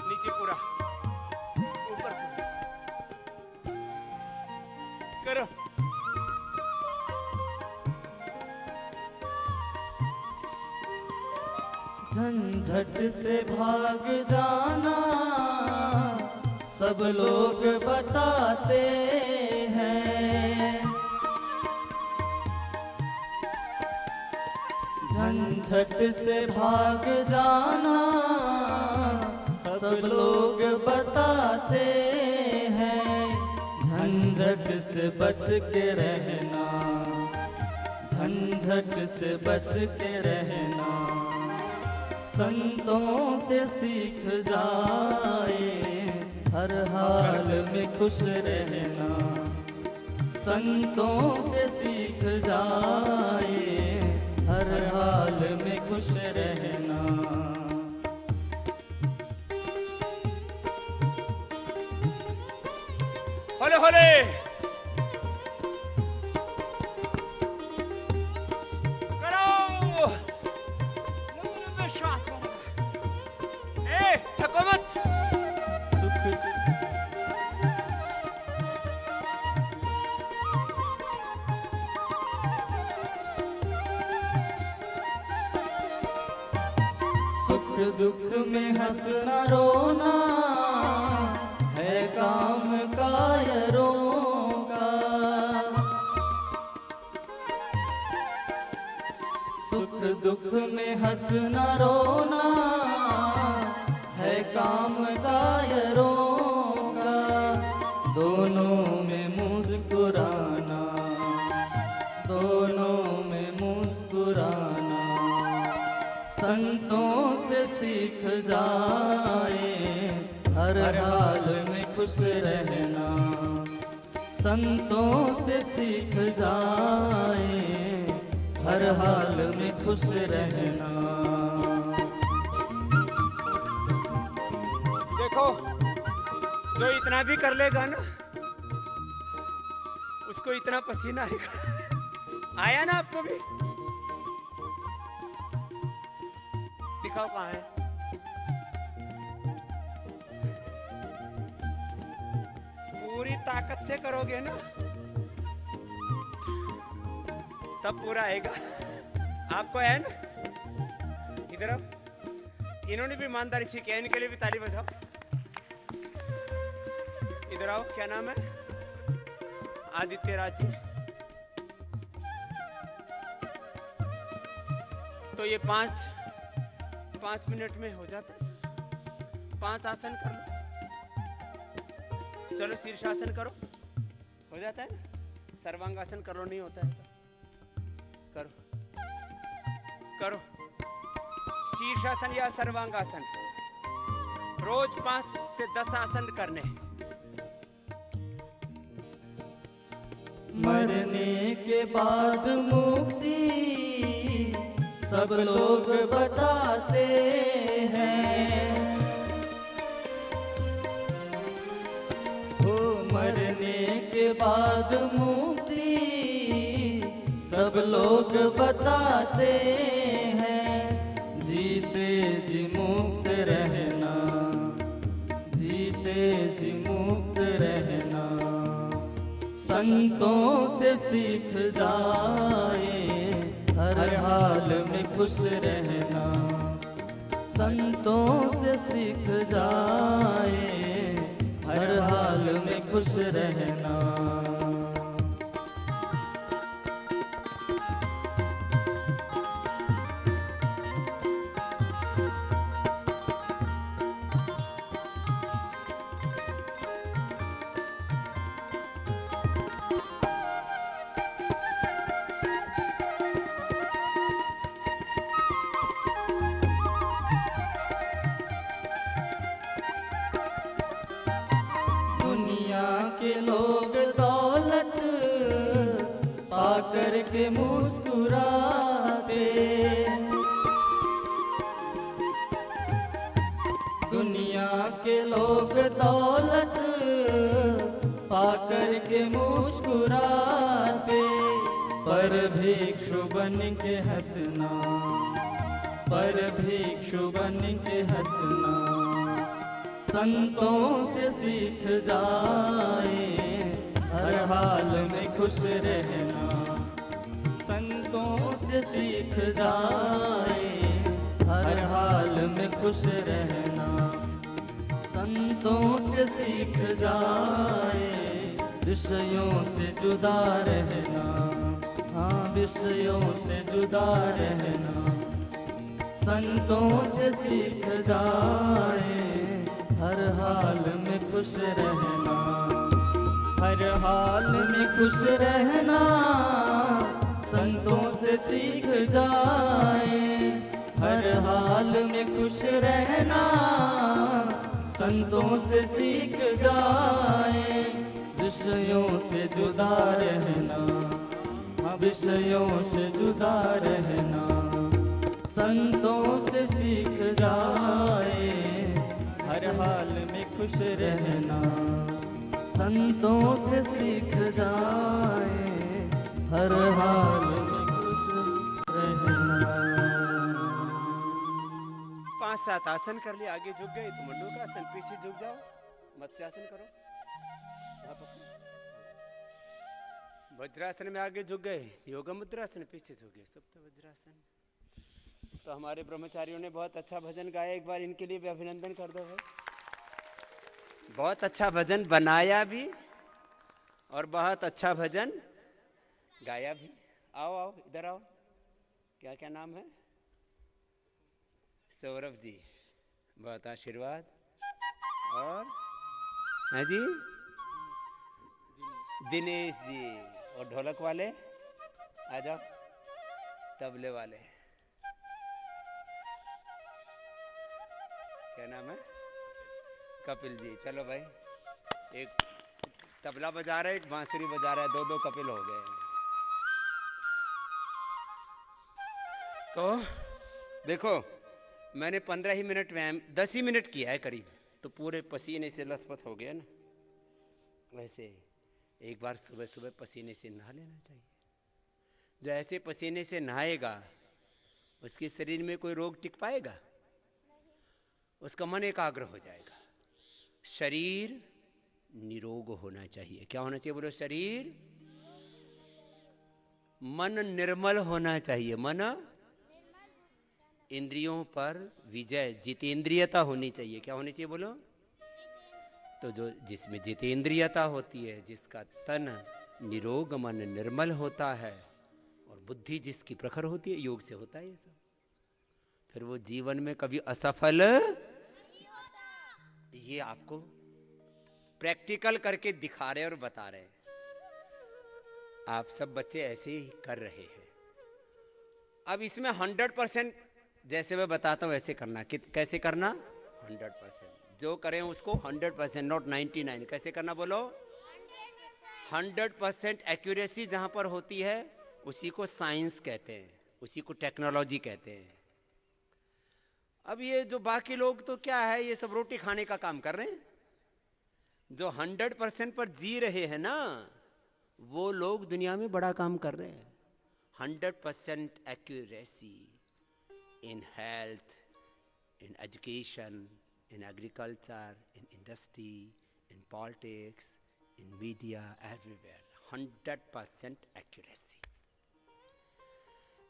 नीचे पूरा, ऊपर करो। झंझट से भाग जाना सब लोग बताते हैं। झंझट से भाग जाना सब लोग बताते हैं। झंझट से बच के रहना, झंझट से बच के रहना। संतों से सीख जाए, हर हाल में खुश रहना। संतों से सीख जाए, हर हाल में खुश रहना। होले होले। दुख में हंसना रोना है काम कायरों का। सुख दुख में हंसना रोना है काम कायरों का। दोनों में मुस्कुराना, दोनों में मुस्कुराना। संतों से सीख जाए, हर हाल में खुश रहना। संतों से सीख जाए, हर हाल में खुश रहना। देखो, जो इतना भी कर लेगा ना, उसको इतना पसीना आएगा। आया ना आपको भी? दिखाओ कहाँ है। पूरी ताकत से करोगे ना, तब पूरा आएगा। आपको है ना? इधर आओ। इन्होंने भी ईमानदारी सीखी है, इनके लिए भी ताली बजाओ। इधर आओ। क्या नाम है? आदित्य राज जी। तो ये 5 मिनट में हो जाता है। 5 आसन कर लो। चलो शीर्षासन करो, हो जाता है ना। सर्वांगासन करो, नहीं होता है तो करो। करो शीर्षासन या सर्वांगासन। रोज 5 से 10 आसन करने। मरने के बाद मुक्ति सब लोग बताते हैं। हो मरने के बाद मुक्ति सब लोग बताते हैं। जीते जी मुक्त रहना, जीते जी मुक्त रहना। संतों से सीख जाए, हर हाल में खुश रहना। संतों से सीख जाए, हर हाल में खुश रहना। पाकर के मुस्कुराते। दुनिया के लोग दौलत पाकर के मुस्कुराते, पर भिक्षु बन के हंसना, पर भिक्षु बन के हंसना संतों से सीख जाए, हर हाल में खुश रहना। संतों से सीख जाए, हर हाल में खुश रहना। संतों से सीख जाए, विषयों से जुदा रहना। हाँ, विषयों से जुदा रहना। संतों से सीख जाए, हर हाल में खुश रहना। हर हाल में खुश रहना संतों से सीख जाए, हर हाल में खुश रहना संतों से सीख जाए। विषयों से जुदा रहना, हाँ, विषयों से जुदा रहना संतों से सीख जाए, हर हाल में खुश रहना। संतों से सीख जाए, हर हाल में खुश रहना। 5-7 आसन कर लिए, आगे झुक गए तो मंडूकासन, पीछे झुक जाओ, मत्स्यासन करो। वज्रासन में आगे झुक गए, योग मुद्रासन, पीछे झुक गए, सुप्त वज्रासन। तो हमारे ब्रह्मचारियों ने बहुत अच्छा भजन गाया, एक बार इनके लिए भी अभिनंदन कर दो भाई। बहुत अच्छा भजन बनाया भी और बहुत अच्छा भजन गाया भी। आओ आओ, इधर आओ। क्या क्या नाम है? सौरभ जी, बहुत आशीर्वाद। और है जी दिनेश जी, और ढोलक वाले आ जाओ, तबले वाले क्या नाम है? कपिल जी। चलो भाई, एक तबला बजा रहा है, एक बांसुरी बजा रहा है, 2-2 कपिल हो गए। तो देखो, मैंने 15 ही मिनट व्यायाम, 10 ही मिनट किया है करीब, तो पूरे पसीने से लथपथ हो गया ना। वैसे एक बार सुबह सुबह पसीने से नहा लेना चाहिए। जो ऐसे पसीने से नहाएगा उसके शरीर में कोई रोग टिक पाएगा? उसका मन एकाग्र हो जाएगा। शरीर निरोग होना चाहिए। क्या होना चाहिए बोलो? शरीर, मन निर्मल होना चाहिए। मन, इंद्रियों पर विजय, जितेंद्रियता होनी चाहिए। क्या होनी चाहिए बोलो? तो जो जिसमें जितेंद्रियता होती है, जिसका तन निरोग, मन निर्मल होता है और बुद्धि जिसकी प्रखर होती है, योग से होता है ये सब, फिर वो जीवन में कभी असफल नहीं होता। ये आपको प्रैक्टिकल करके दिखा रहे और बता रहे हैं। आप सब बच्चे ऐसे ही कर रहे हैं। अब इसमें 100% जैसे मैं बताता हूं वैसे करना। कैसे करना? 100%। जो करें उसको 100%, नॉट 99। कैसे करना बोलो? 100% एक्यूरेसी जहां पर होती है उसी को साइंस कहते हैं, उसी को टेक्नोलॉजी कहते हैं। अब ये जो बाकी लोग तो क्या है, ये सब रोटी खाने का काम कर रहे हैं। जो 100% पर जी रहे हैं ना, वो लोग दुनिया में बड़ा काम कर रहे हैं। 100% accuracy in health, in education, in agriculture, in industry, in politics, in media, everywhere. 100% accuracy.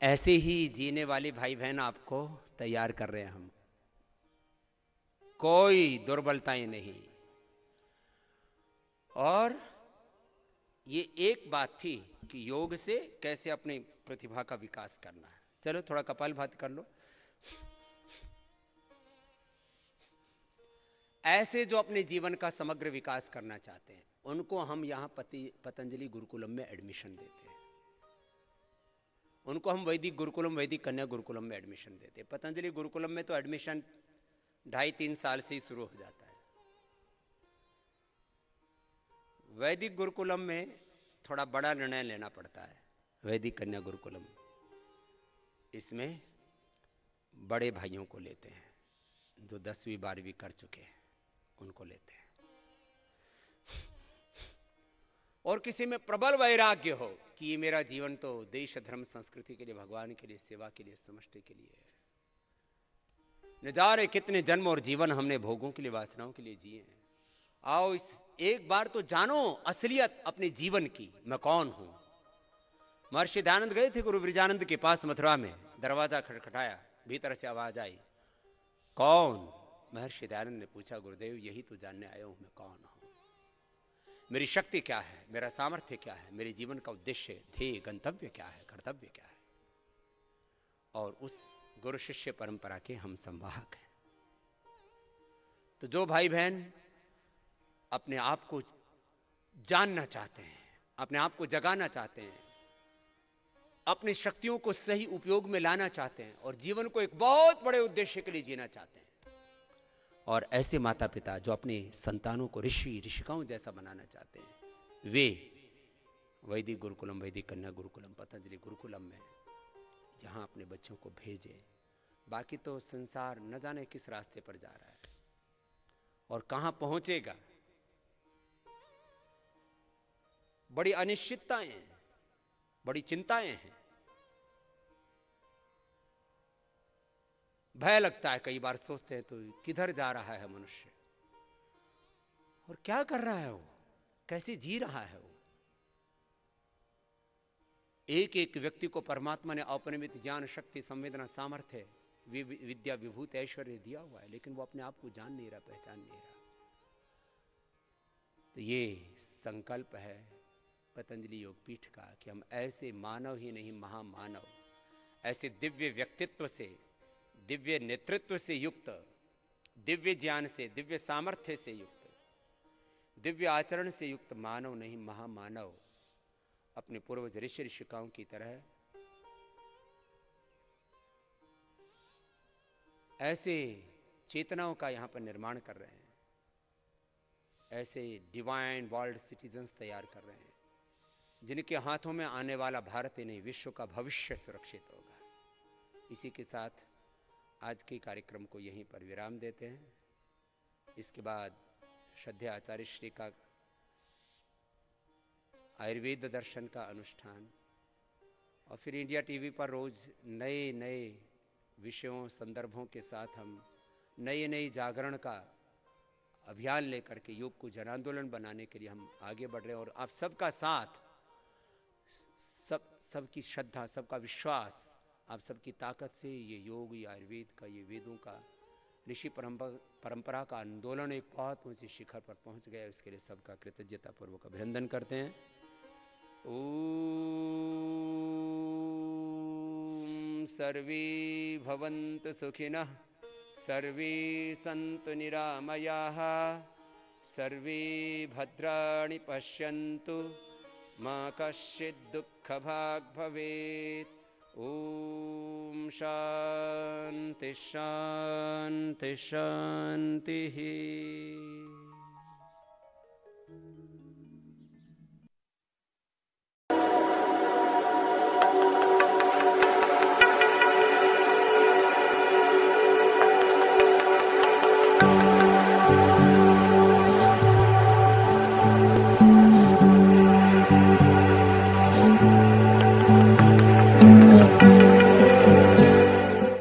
ऐसे ही जीने वाले भाई बहन आपको तैयार कर रहे हैं हम। कोई दुर्बलताएं नहीं। और ये एक बात थी कि योग से कैसे अपनी प्रतिभा का विकास करना है। चलो थोड़ा कपालभाति कर लो। ऐसे जो अपने जीवन का समग्र विकास करना चाहते हैं, उनको हम यहां पतंजलि गुरुकुलम में एडमिशन देते हैं। उनको हम वैदिक गुरुकुलम, वैदिक कन्या गुरुकुलम में एडमिशन देते हैं। पतंजलि गुरुकुलम में तो एडमिशन 2.5-3 साल से ही शुरू हो जाता है। वैदिक गुरुकुलम में थोड़ा बड़ा निर्णय लेना पड़ता है। वैदिक कन्या गुरुकुलम, इसमें बड़े भाइयों को लेते हैं, जो 10वीं 12वीं कर चुके हैं उनको लेते हैं। और किसी में प्रबल वैराग्य हो कि ये मेरा जीवन तो देश धर्म संस्कृति के लिए, भगवान के लिए, सेवा के लिए, समष्टि के लिए है। न जाने कितने जन्म और जीवन हमने भोगों के लिए, वासनाओं के लिए जिए हैं। आओ इस एक बार तो जानो असलियत अपने जीवन की, मैं कौन हूं। महर्षि दयानंद गए थे गुरु ब्रजानंद के पास मथुरा में, दरवाजा खटखटाया, भीतर से आवाज आई, कौन? महर्षि दयानंद ने पूछा, गुरुदेव यही तो जानने आया हूं मैं कौन हूं, मेरी शक्ति क्या है, मेरा सामर्थ्य क्या है, मेरे जीवन का उद्देश्य, ध्येय, गंतव्य क्या है, कर्तव्य क्या है। और उस गुरु शिष्य परंपरा के हम संवाहक हैं। तो जो भाई बहन अपने आप को जानना चाहते हैं, अपने आप को जगाना चाहते हैं, अपनी शक्तियों को सही उपयोग में लाना चाहते हैं और जीवन को एक बहुत बड़े उद्देश्य के लिए जीना चाहते हैं, और ऐसे माता पिता जो अपने संतानों को ऋषि ऋषिकाओं जैसा बनाना चाहते हैं, वे वैदिक गुरुकुलम, वैदिक कन्या गुरुकुलम, पतंजलि गुरुकुलम में यहां अपने बच्चों को भेजें। बाकी तो संसार न जाने किस रास्ते पर जा रहा है और कहां पहुंचेगा। बड़ी अनिश्चितताएं हैं, बड़ी चिंताएं हैं, भय लगता है। कई बार सोचते हैं तो किधर जा रहा है मनुष्य और क्या कर रहा है वो, कैसे जी रहा है वो। एक एक व्यक्ति को परमात्मा ने अपरिमित ज्ञान, शक्ति, संवेदना, सामर्थ्य, विद्या, विभूति, ऐश्वर्य दिया हुआ है, लेकिन वो अपने आप को जान नहीं रहा, पहचान नहीं रहा। तो ये संकल्प है पतंजलि योगपीठ का कि हम ऐसे मानव ही नहीं, महामानव, ऐसे दिव्य व्यक्तित्व से, दिव्य नेतृत्व से युक्त, दिव्य ज्ञान से, दिव्य सामर्थ्य से युक्त, दिव्य आचरण से युक्त मानव नहीं, महामानव, अपने पूर्वज ऋषि ऋषिकाओं की तरह ऐसे चेतनाओं का यहां पर निर्माण कर रहे हैं, ऐसे डिवाइन वर्ल्ड सिटीजन्स तैयार कर रहे हैं, जिनके हाथों में आने वाला भारत ही नहीं, विश्व का भविष्य सुरक्षित होगा। इसी के साथ आज के कार्यक्रम को यहीं पर विराम देते हैं। इसके बाद श्रद्धेय आचार्य श्री का आयुर्वेद दर्शन का अनुष्ठान, और फिर इंडिया टीवी पर रोज नए नए विषयों, संदर्भों के साथ हम नए नए जागरण का अभियान लेकर के योग को जन आंदोलन बनाने के लिए हम आगे बढ़ रहे हैं। और आप सबका साथ, सबकी श्रद्धा, सबका विश्वास, आप सबकी ताकत से ये योग, ये आयुर्वेद का, ये वेदों का, ऋषि परंपरा का आंदोलन एक बहुत ऊंचे शिखर पर पहुंच गया। इसके लिए सबका कृतज्ञता पूर्वक अभिनंदन करते हैं। ओम सर्वे भवन्तु सुखिनः, सर्वे सन्तु निरामयाः, सर्वे भद्राणि पश्यन्तु, मा कश्चित् दुःखभाग् भवेत्। ओम शांति शांति शांति।